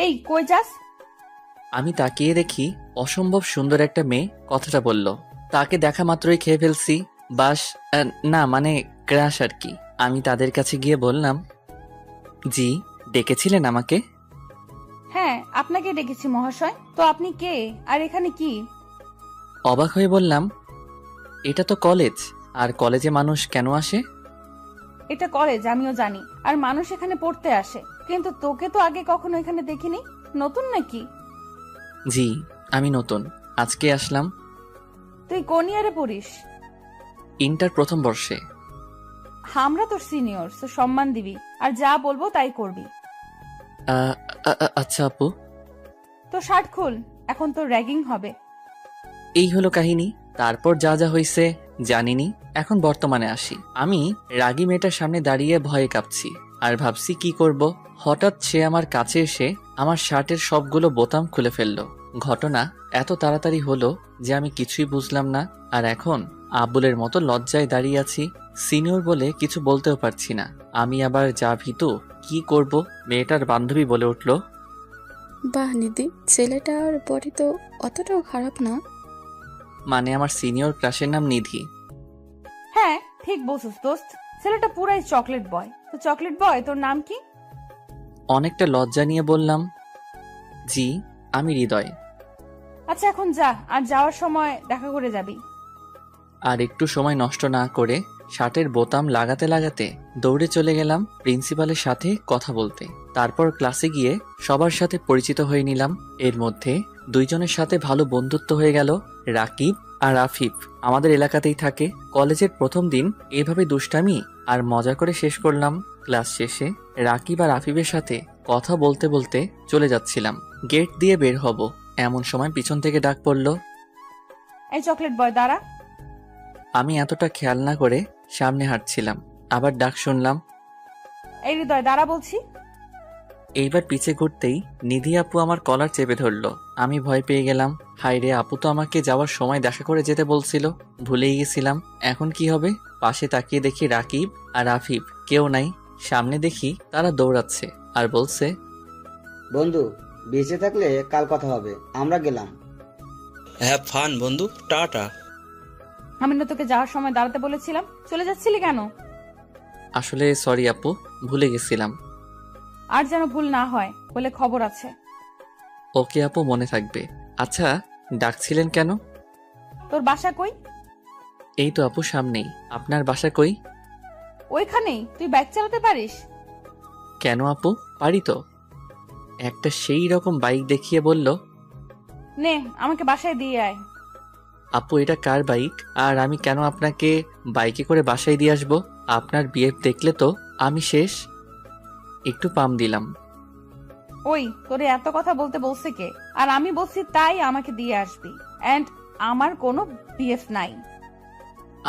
এই কই যাস? আমি তাকিয়ে দেখি অসম্ভব সুন্দর একটা মেয়ে কথাটা বলল। তাকে দেখা মাত্রই খেয়ে ফেলছি। বাস না মানে ক্রাশ আর কি। আমি তাদের কাছে গিয়ে বললাম, জি, ডেকেছিলেন আমাকে? হ্যাঁ, আপনাকে ডেকেছি মহাশয়। তো আপনি কে আর এখানে কি? অবাক হয়ে বললাম, এটা তো কলেজ, আর কলেজে মানুষ কেন আসে? এটা কলেজ, আমিও জানি, আর মানুষ এখানে পড়তে আসে, কিন্তু তোকে তো আগে কখনো এখানে দেখিনি। নতুন নাকি? জি, আমি নতুন, আজকে আসলাম। তুই কোন ইয়ারে পড়িস? ইন্টার প্রথম বর্ষে। আমরা তোর সিনিয়র, তো সম্মান দিবি আর যা বলবো তাই করবি। আচ্ছা আপু। তো শার্ট খুল, এখন তোর র্যাগিং হবে। এই হলো কাহিনী। তারপর যা যা হয়েছে জানিনি। এখন বর্তমানে আসি। আমি রাগী মেয়েটার সামনে দাঁড়িয়ে ভয়ে কাঁপছি আর ভাবছি কি করব। হঠাৎ সে আমার কাছে এসে আমার শার্টের সবগুলো বোতাম খুলে ফেললো। ঘটনা এত তাড়াতাড়ি হলো যে আমি কিছুই বুঝলাম না। আর এখন আবুলের মতো লজ্জায় দাঁড়িয়ে আছি। সিনিয়র বলে কিছু বলতেও পারছি না। আমি আবার যা ভীতু, কি করব। মেয়েটার বান্ধবী বলে উঠল, বাহ নিধি, ছেলেটার বডি তো অতটাও খারাপ না। মানে আমার সিনিয়র ক্রাশের নাম নিধি। হ্যাঁ, ঠিক বলছিস দোস্ত। ছেলেটা পুরাই চকলেট বয়। তো চকলেট বয়, তোর নাম কি? অনেকটা লজ্জা নিয়ে বললাম, জি, আমি হৃদয়। আচ্ছা, এখন যা, আর যাওয়ার সময় দেখা করে যাবি। আর একটু সময় নষ্ট না করে শার্টের বোতাম লাগাতে লাগাতে দৌড়ে চলে গেলাম প্রিন্সিপালের সাথে কথা বলতে। তারপর ক্লাসে গিয়ে সবার সাথে পরিচিত হয়ে নিলাম। এর মধ্যে দুইজনের সাথে ভালো বন্ধুত্ব হয়ে গেল। রাকিব আর আফিফ আমাদের এলাকাতেই থাকে। কলেজের প্রথম দিন এভাবে দুষ্টামি আর মজা করে শেষ করলাম। ক্লাস শেষে রাকিব আর আফিফের সাথে কথা বলতে বলতে চলে যাচ্ছিলাম। গেট দিয়ে বের হব, এমন সময় পিছন থেকে ডাক পড়ল। এই চকলেট বয়, দাঁড়া। আমি এতটা খেয়াল না করে সামনে হাঁটছিলাম, আবার ডাক শুনলাম। এই হৃদয়, দাঁড়া বলছি। এইবার পিছে ঘুরতেই নিধি আপু আমার কলার চেপে ধরলো। আমি ভয় পেয়ে গেলাম। হায় রে, আপু তো আমাকে যাওয়ার সময় দেখা করে যেতে বলছিল, ভুলেই গেছিলাম। এখন কি হবে? পাশে তাকিয়ে দেখি রাকিব আর আফিফ কেউ নাই। সামনে দেখি তারা দৌড়াচ্ছে আর বলছে, বন্ধু, বেঁচে থাকলে কাল কথা হবে, আমরা গেলাম। হ্যাভ ফান বন্ধু, টাটা। আমি না তোকে যাওয়ার সময় দাঁড়াতে বলেছিলাম? চলে যাচ্ছিলি কেন? আসলে সরি আপু, ভুলে গেছিলাম। আর যেন ভুল না হয় বলে খবর আছে। ওকে আপু, মনে থাকবে। আচ্ছা, ডাকছিলেন কেন? তোর বাসা কই? এই তো আপু, সামনেই। আপনার বাসা কই? ওইখানেই। তুই বাইক চালাতে পারিস? কেন আপু, পারি তো। একটা সেই রকম বাইক দেখিয়ে বলল, নে, আমাকে বাসায় দিয়ে আয়। আপু এটা কার বাইক, আর আমি কেন আপনাকে বাইকে করে বাসায় দিয়ে আসবো? আপনার বিয়ে দেখলে তো আমি শেষ। একটু পাম দিলাম। ওই, তোরে এত কথা বলতে বলছে কে? আর আমি বলছি তাই আমাকে দিয়ে আসবি। এন্ড আমার কোনো বিএফ নাই।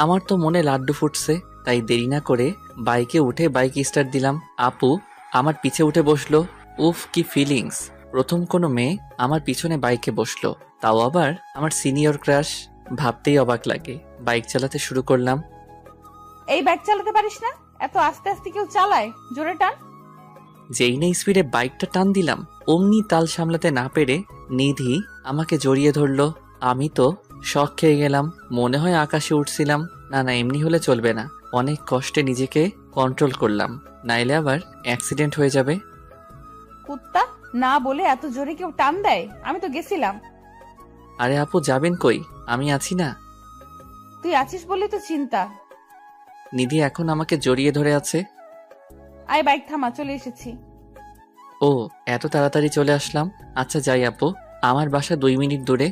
আমার তো মনে লাড্ডু ফুটছে, তাই দেরি না করে বাইকে উঠে বাইক স্টার্ট দিলাম। আপু আমার পিছে উঠে বসলো। উফ, কি ফিলিংস! প্রথম কোনো মেয়ে আমার পিছনে বাইকে বসলো, তাও আবার আমার সিনিয়র ক্রাশ। ভাবতেই অবাক লাগে। বাইক চালাতে শুরু করলাম। এই বাইক চালাতে পারিস না? এত আস্তে আস্তে কেউ চালায়? জোরে টান। যেই না স্পিডে বাইকটা টান দিলাম, অমনি তাল সামলাতে না পেরে নিধি আমাকে জড়িয়ে ধরলো। আমি তো শক খেয়ে গেলাম। মনে হয় আকাশে উঠছিলাম। না না, এমনি হলে চলবে না। অনেক কষ্টে নিজেকে কন্ট্রোল করলাম, নাইলে আবার অ্যাক্সিডেন্ট হয়ে যাবে। কুত্তা, না বলে এত জোরে কেউ টান দেয়? আমি তো গেছিলাম। আরে আপু, যাবেন কই? আমি আছি না। তুই আছিস বলেই তো চিন্তা। নিধি এখন আমাকে জড়িয়ে ধরে আছে। আয়, বাইক থামা, চলে এসেছি। ও, এত তাড়াতাড়ি চলে আসলাম। আচ্ছা যাই আপু, আমার বাসা 2 মিনিট দূরে।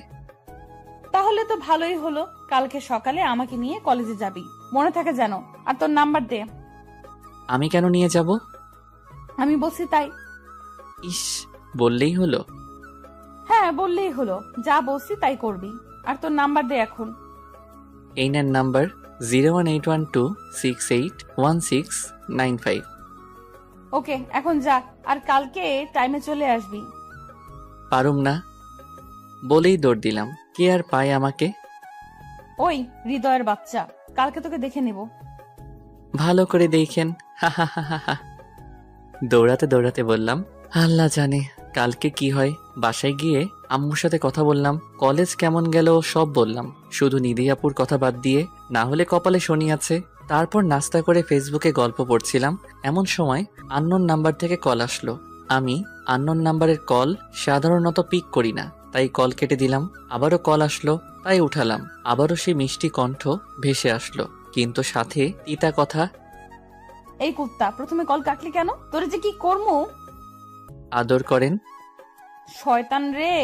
তাহলে তো ভালোই হলো। কালকে সকালে আমাকে নিয়ে কলেজে যাবি, মনে থাকে যেন। আর তোর নাম্বার দে। আমি কেন নিয়ে যাব? আমি বলছি তাই। ইস, বললেই হলো। হ্যাঁ, বললেই হলো। যা বলছি তাই করবি। আর তোর নাম্বার দে এখন। এই নেন নাম্বার, 01812681695। ওকে, এখন যা। আর কালকে টাইমে চলে আসবি। পারুম না বলেই দৌড় দিলাম। কে আর পায় আমাকে? ওই হৃদয়ের বাচ্চা, কালকে তোকে দেখে নিব। ভালো করে দেখেন, হা হা হা হা হা। দৌড়াতে দৌড়াতে বললাম, আল্লাহ জানে কালকে কি হয়। বাসায় গিয়ে আম্মুর সাথে কথা বললাম, কলেজ কেমন গেল সব বললাম, শুধু নিধি আপুর কথা বাদ দিয়ে, না হলে কপালে শনি আছে। তারপর নাস্তা করে ফেসবুকে গল্প পড়ছিলাম, এমন সময় আননোন নাম্বার থেকে কল আসলো। আমি আননোন নাম্বারের কল সাধারণত পিক করি না, তাই কল কেটে দিলাম। আবারও কল আসলো, তাই উঠালাম। আবারও সেই মিষ্টি কণ্ঠ ভেসে আসলো, কিন্তু সাথে তিতা কথা। এই কুত্তা, প্রথমে কল কাটলি কেন? তোরে যে কি করমু? আদর করেন। শয়তান রে,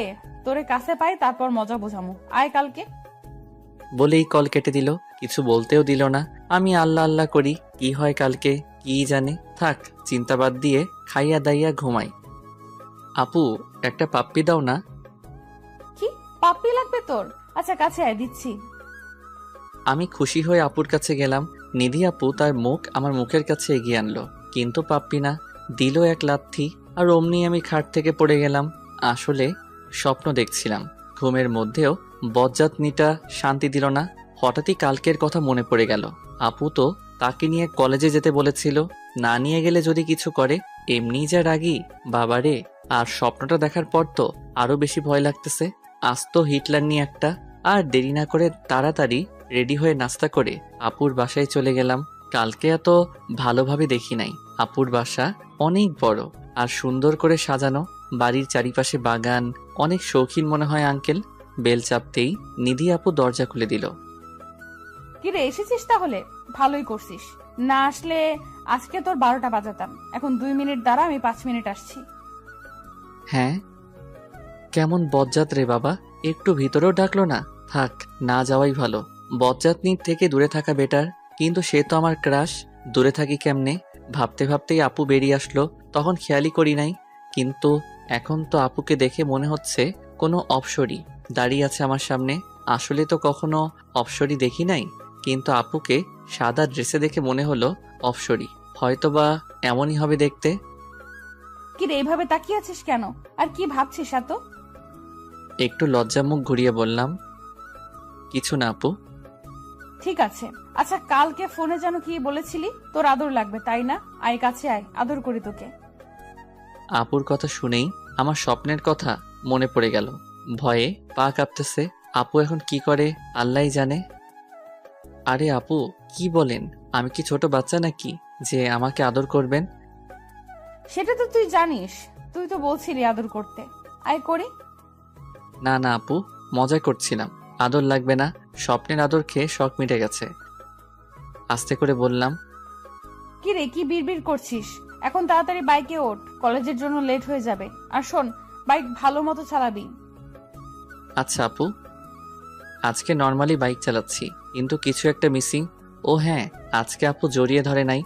তোরে কাছে পাই তারপর মজা বোঝামু। আয় কালকে। বলেই কল কেটে দিল, কিছু বলতেও দিল না। আমি আল্লাহ আল্লাহ করি, কি হয় কালকে কি জানে। থাক, চিন্তা বাদ দিয়ে খাইয়া দাইয়া ঘুমাই। আপু, একটা পাপ্পি দাও না। কি পাপ্পি লাগবে তোর? আচ্ছা কাছে আয়, দিচ্ছি। আমি খুশি হয়ে আপুর কাছে গেলাম। নিধি আপু তার মুখ আমার মুখের কাছে এগিয়ে আনলো, কিন্তু পাপ্পি না, দিল এক লাথি। আর অমনি আমি খাট থেকে পড়ে গেলাম। আসলে স্বপ্ন দেখছিলাম, ঘুমের মধ্যেও বজ্জাতনিটা শান্তি দিল না। হঠাৎই কালকের কথা মনে পড়ে গেল। আপু তো তাকে নিয়ে কলেজে যেতে বলেছিল, না নিয়ে গেলে যদি কিছু করে। এমনিই যা রাগি বাবারে, আর স্বপ্নটা দেখার পর তো আরো বেশি ভয় লাগতেছে। আজ তো হিটলার নিয়ে একটা। আর দেরি না করে তাড়াতাড়ি রেডি হয়ে নাস্তা করে আপুর বাসায় চলে গেলাম। কালকে এত ভালোভাবে দেখি নাই। আপুর বাসা অনেক বড় আর সুন্দর করে সাজানো, বাড়ির চারিপাশে বাগান। অনেক শৌখিন মনে হয় আঙ্কেল। বেল চাপতেই নিধি আপু দরজা খুলে দিল। কিরে, এসেছিস তাহলে? ভালোই করছিস। না আসলে আজকে তোর 12টা বাজাতাম। এখন 2 মিনিট দাঁড়া, আমি 5 মিনিট আসছি। হ্যাঁ, কেমন বজ্জাত রে বাবা, একটু ভিতরেও ডাকলো না। থাক, না যাওয়াই ভালো। বজ্জাতনির থেকে দূরে থাকা বেটার, কিন্তু সে তো আমার ক্রাশ, দূরে থাকি কেমনে। ভাবতে ভাবতেই আপু বেরিয়ে আসলো, তখন খেয়ালই করি নাই। কিন্তু এখন তো আপুকে দেখে মনে হচ্ছে কোনো অপসরী দাঁড়িয়ে আছে আমার সামনে। আসলে তো কখনো অপসরী দেখি নাই, কিন্তু আপুকে সাদা ড্রেসে দেখে মনে হলো অপসরী। হয়তোবা এমনই হবে দেখতে। কিরে, এইভাবে তাকিয়ে আছিস কেন? আর কি ভাবছিস এত? একটু লজ্জা মুখ ঘুরিয়ে বললাম, কিছু না আপু। ঠিক আছে। আচ্ছা, কালকে ফোনে যেন কি বলেছিলি? তোর আদর লাগবে তাই না? আয় কাছে আয়, আদর করি তোকে। আপুর কথা শুনেই আমার স্বপ্নের কথা মনে পড়ে গেল। ভয়ে পা কাঁপতেছে। আপু এখন কি করে আল্লাহই জানে। আরে আপু, কি বলেন? আমি কি ছোট বাচ্চা নাকি যে আমাকে আদর করবেন? সেটা তো তুই জানিস, তুই তো বলছিলি আদর করতে। আয় করি। না না আপু, মজা করছিলাম। আদর লাগবে না, স্বপ্নের আদর খেয়ে শখ মিটে গেছে। আস্তে করে বললাম। কিরে, কি বিড়বিড় করছিস? এখন তাড়াতাড়ি বাইকে ওঠ, কলেজের জন্য লেট হয়ে যাবে। আর শোন, বাইক ভালো মতো চালাবি। আচ্ছা আপু। আজকে নর্মালি বাইক চালাচ্ছি, কিন্তু কিছু একটা মিসিং। ও হ্যাঁ, আজকে আপু জড়িয়ে ধরে নাই।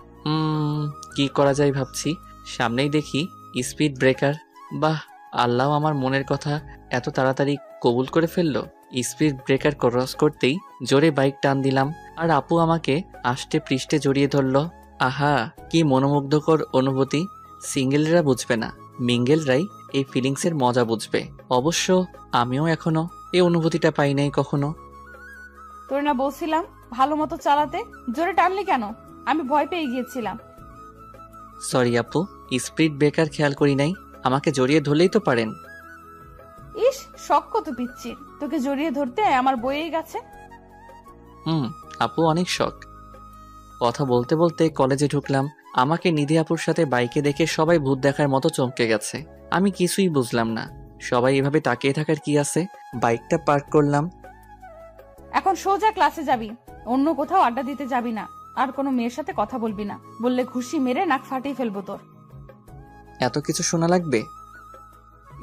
কি করা যায় ভাবছি। সামনেই দেখি স্পিড ব্রেকার। বাহ, আল্লাহ আমার মনের কথা এত তাড়াতাড়ি কবুল করে ফেললো। স্পিড ব্রেকার ক্রস করতেই জোরে বাইক টান দিলাম, আর আপু আমাকে আষ্টে পৃষ্ঠে জড়িয়ে ধরলো। আহা, কি মনোমুগ্ধকর অনুভূতি। সিঙ্গেলরা বুঝবে না, মিঙ্গেলরাই এই ফিলিংসের মজা বুঝবে। অবশ্য আমিও এখনো এই অনুভূতিটা পাই নাই কখনো। তোর না বলছিলাম ভালো মতো চালাতে, জোরে টানলি কেন? আমি ভয় পেয়ে গিয়েছিলাম। সরি আপু, স্পিড ব্রেকার খেয়াল করি নাই। আমাকে জড়িয়ে ধরলেই তো পারেন। ইস, শখ কত পিচ্ছির, তোকে জড়িয়ে ধরতে আমার বইয়েই গেছে। আপু অনেক শখ। কথা বলতে বলতে কলেজে ঢুকলাম। আমাকে নিধি আপুর সাথে বাইকে দেখে সবাই ভূত দেখার মতো চমকে গেছে। আমি কিছুই বুঝলাম না, সবাই এভাবে তাকিয়ে থাকার কি আছে। বাইকটা পার্ক করলাম। এখন সোজা ক্লাসে যাবি, অন্য কোথাও আড্ডা দিতে যাবি না। আর কোনো মেয়ের সাথে কথা বলবি না, বললে ঘুষি মেরে নাক ফাটিয়ে ফেলবো তোর। এত কিছু শোনা লাগবে?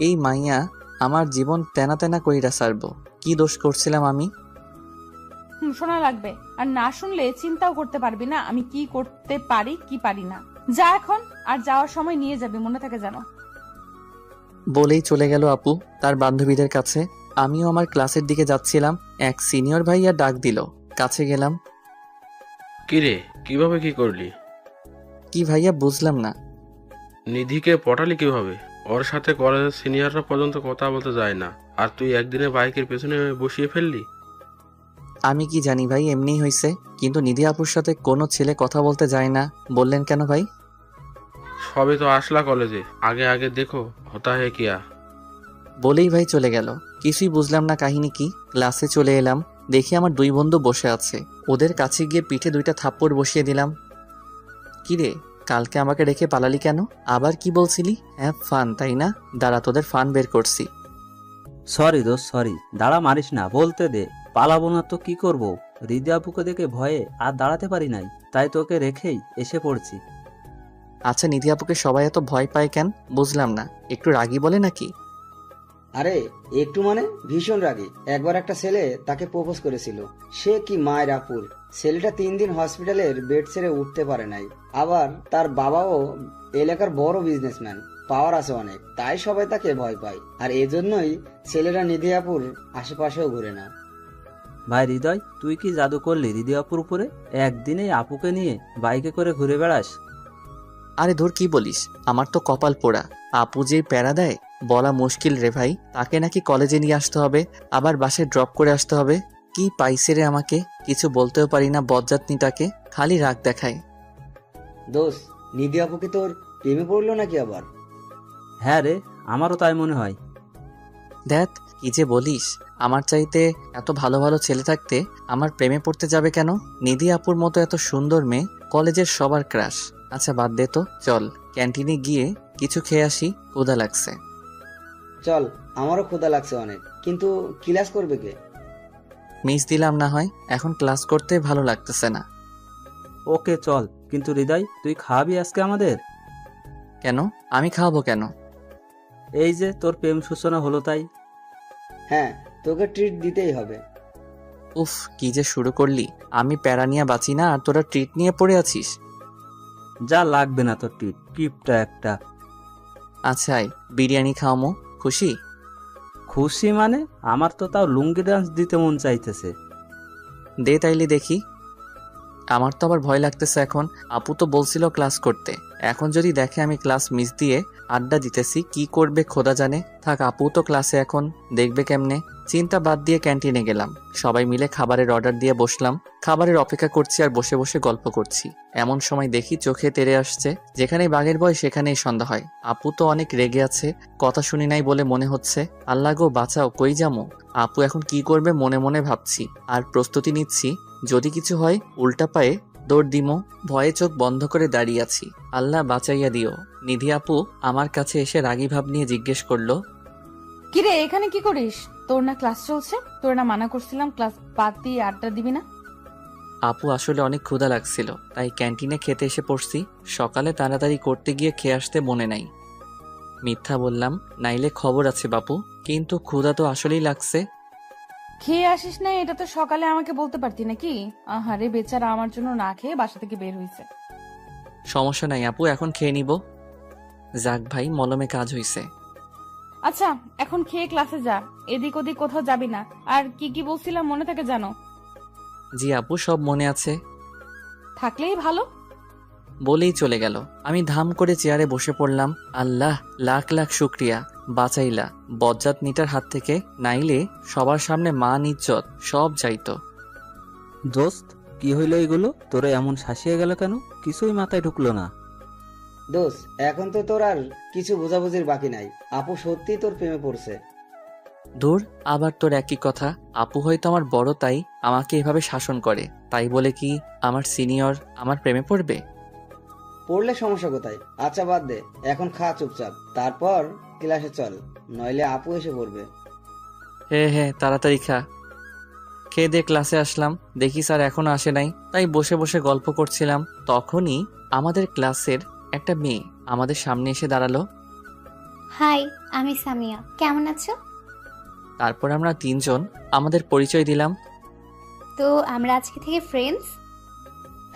এই মাইয়া আমার জীবন তেনা তেনা কইরা সারবো। কি দোষ করছিলাম আমি? শোনা লাগবে। আর না শুনলে চিন্তাও করতে পারবি না আমি কি করতে পারি কি পারি না। যা এখন, আর যাওয়ার সময় নিয়ে যাবি, মনে থাকে যেন। বলেই চলে গেল আপু তার বান্ধবীদের কাছে। আমিও আমার ক্লাসের দিকে যাচ্ছিলাম, এক সিনিয়র ভাইয়া ডাক দিল। কাছে গেলাম। কিরে, কিভাবে কি করলি? কি ভাইয়া, বুঝলাম না। নিধিকে পটালি কিভাবে? ওর সাথে কলেজের সিনিয়ররা পর্যন্ত কথা বলতে যায় না, আর তুই একদিনে বাইকের পেছনে বসিয়ে ফেললি? আমি কি জানি ভাই, এমনিই হয়েছে। কিন্তু নিধি আপুর সাথে কোনো ছেলে কথা বলতে যায় না বললেন কেন ভাই? সবে তো আসলা কলেজে, আগে আগে দেখো হতা হে কিয়া। বলেই ভাই চলে গেল। কিছুই বুঝলাম না কাহিনী কি। ক্লাসে চলে এলাম, দেখি আমার দুই বন্ধু বসে আছে। ওদের কাছে গিয়ে পিঠে 2টা থাপ্পড় বসিয়ে দিলাম। কিরে, কালকে আমাকে রেখে পালালি কেন? আবার কি বলছিলি? হ্যাঁ ফান, তাই না? দাঁড়া, তোদের ফান বের করছি। সরি দোস্ত সরি, দাঁড়া মারিস না, বলতে দে। পালাবো না তো কি করব? হৃদয় আপুকে দেখে ভয়ে আর দাঁড়াতে পারি নাই, তাই তোকে রেখেই এসে পড়ছি। আচ্ছা, নিধি আপুকে সবাই এত ভয় পায় কেন বুঝলাম না। একটু রাগী বলে নাকি? আরে একটু মানে ভীষণ রাগী। একবার একটা ছেলে তাকে প্রপোজ করেছিল। সে কি মায়ের আপুর। ছেলেটা 3 দিন হসপিটালের বেড ছেড়ে উঠতে পারে নাই। আবার তার বাবাও এলাকার বড় বিজনেসম্যান, পাওয়ার আছে অনেক, তাই সবাই তাকে ভয় পায়। আর এজন্যই ছেলেরা নিধি আপুর আশেপাশেও ঘুরে না। ভাই হৃদয়, তুই কি জাদু করলি হৃদয় আপুর উপরে? একদিনেই আপুকে নিয়ে বাইকে করে ঘুরে বেড়াস? আরে ধুর, কি বলিস? আমার তো কপাল পোড়া। আপু যেই প্যারা দেয় বলা মুশকিল রে ভাই। তাকে নাকি কলেজে নিয়ে আসতে হবে, আবার বাসায় ড্রপ করে আসতে হবে। কি পাইছে রে আমাকে, কিছু বলতেও পারি না। বজ্জাতনিটাকে খালি রাগ দেখায়। দোষ, নিধি আপু কি তোর প্রেমে পড়লো নাকি আবার? হ্যাঁ রে, আমারও তাই মনে হয়। দেখ কি যে বলিস। আমার চাইতে এত ভালো ভালো ছেলে থাকতে আমার প্রেমে পড়তে যাবে কেন? নিধি আপুর মতো এত সুন্দর মেয়ে কলেজের সবার ক্রাশ। আচ্ছা বাদ দে তো, চল ক্যান্টিনে গিয়ে কিছু খেয়ে আসি, ক্ষুধা লাগছে। চল, আমারও ক্ষুধা লাগছে অনেক, কিন্তু ক্লাস করবে কে? মিস দিলাম না হয়, এখন ক্লাস করতে ভালো লাগতেছে না। ওকে চল, কিন্তু হৃদয় তুই খাওয়াবি আজকে আমাদের? কেন? আমি খাওয়াবো কেন? এই যে তোর প্রেম সূচনা হলো তাই। হ্যাঁ, তোকে ট্রিট দিতেই হবে। উফ, কি যে শুরু করলি। আমি প্যারা নিয়ে বাঁচি না আর তোরা ট্রিট নিয়ে পড়ে আছিস। যা লাগবে না তোর টিপ টিপটা একটা। আচ্ছা আয়, বিরিয়ানি খাওয়ামো, খুশি? খুশি মানে? আমার তো তাও লুঙ্গি ডান্স দিতে মন চাইতেছে। দে তাইলে দেখি। আমার তো আবার ভয় লাগতেছে এখন। আপু তো বলছিল ক্লাস করতে, এখন যদি দেখে আমি ক্লাস মিস দিয়ে আড্ডা দিতেছি, কি করবে খোদা জানে। থাক, আপু তো ক্লাসে, এখন দেখবে কেমনে। চিন্তা বাদ দিয়ে ক্যান্টিনে গেলাম। সবাই মিলে খাবারের অর্ডার দিয়ে বসলাম। খাবারের অপেক্ষা করছি আর বসে বসে গল্প করছি। এমন সময় দেখি চোখে তেড়ে আসছে, যেখানেই বাঘের ভয় সেখানেই সন্ধ্যা হয়। আপু তো অনেক রেগে আছে, কথা শুনি নাই বলে মনে হচ্ছে। আল্লাহ গো বাঁচাও, কই যামো। আপু এখন কি করবে মনে মনে ভাবছি, আর প্রস্তুতি নিচ্ছি যদি কিছু হয় উল্টা পায়ে দৌড় দিমো। ভয়ে চোখ বন্ধ করে দাঁড়িয়ে আছি। আল্লাহ বাঁচাইয়া দিও। নিধি আপু আমার কাছে এসে রাগী ভাব নিয়ে জিজ্ঞেস করলো, কিরে এখানে কি করিস? তোর না ক্লাস চলছে? তোর না মানা করছিলাম ক্লাস বাদ দিয়ে আড্ডা দিবি না? আপু আসলে অনেক ক্ষুধা লাগছিল, তাই ক্যান্টিনে খেতে এসে পড়ছি। সকালে তাড়াতাড়ি করতে গিয়ে খেয়ে আসতে মনে নাই। মিথ্যা বললাম, নাইলে খবর আছে বাপু, কিন্তু ক্ষুধা তো আসলেই লাগছে। খেয়ে আসিস না এটা তো সকালে আমাকে বলতে পারতি নাকি? আহারে বেচারা আমার জন্য না খেয়ে বাসা থেকে বের হইছে। সমস্যা নাই আপু, এখন খেয়ে নিব। যাক ভাই, মলমে কাজ হইছে। আচ্ছা এখন খেয়ে ক্লাসে যা, এদিক ওদিক কোথাও যাবি না। আর কি কি বলছিলাম মনে থাকে জানো? জি আপু, সব মনে আছে। থাকলেই ভালো। বলেই চলে গেল। আমি ধাম করে চেয়ারে বসে পড়লাম। আল্লাহ লাখ লাখ শুক্রিয়া, বাঁচাইলা বজ্জাত নিটার হাত থেকে, নাইলে সবার সামনে মান ইজ্জত সব যাইতো। দোস্ত কি হইলো এগুলো? তোরে এমন শাসিয়ে গেল কেন? কিছুই মাথায় ঢুকলো না। দোষ, এখন তো তোর আর কিছু বোঝাবুঝির বাকি নাই। আপু সত্যি তোর প্রেমে পড়ছে। দূর, আবার তোর একই কথা। আপু হয়তো আমার বড়, তাই আমাকে এভাবে শাসন করে। তাই বলে কি আমার সিনিয়র আমার প্রেমে পড়বে? পড়লে সমস্যা কোথায়? আচ্ছা বাদ দে, এখন খা চুপচাপ, তারপর ক্লাসে চল, নইলে আপু এসে পড়বে। হ্যাঁ, তাড়াতাড়ি খা। খেয়ে দিয়ে ক্লাসে আসলাম, দেখি স্যার এখনো আসে নাই, তাই বসে বসে গল্প করছিলাম। তখনই আমাদের ক্লাসের একটা মেয়ে আমাদের সামনে এসে দাঁড়ালো। হাই, আমি সামিয়া, কেমন আছো? তারপর আমরা 3 জন আমাদের পরিচয় দিলাম। তো আমরা আজকে থেকে ফ্রেন্ডস?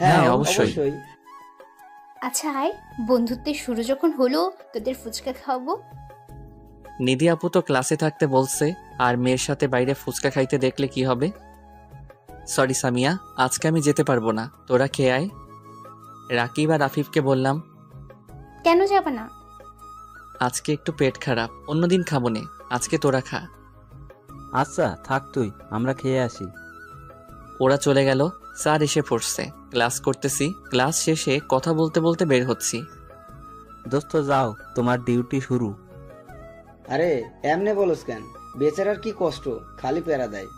হ্যাঁ, অবশ্যই। আচ্ছা আয়, বন্ধুত্বের শুরু যখন হলো তোদের ফুচকা খাওয়াবো। নিধি আপু তো ক্লাসে থাকতে বলছে, আর মেয়ের সাথে বাইরে ফুচকা খাইতে দেখলে কি হবে। সরি সামিয়া, আজকে আমি যেতে পারবো না, তোরা খেয়ে আয়। রাকিব আর আফিফকে বললাম, কেন যাবে না? আজকে একটু পেট খারাপ, অন্যদিন খাবো নে, আজকে তোরা খা। আচ্ছা থাক তুই, আমরা খেয়ে আসি। ওরা চলে গেল। স্যার এসে পড়ছে। ক্লাস করতেছি, ক্লাস শেষে কথা বলতে বলতে বের হচ্ছি। দোস্ত যাও, তোমার ডিউটি শুরু। আরে এমনে বলস কেন? বেচারার কি কষ্ট, খালি প্যারা দেয়।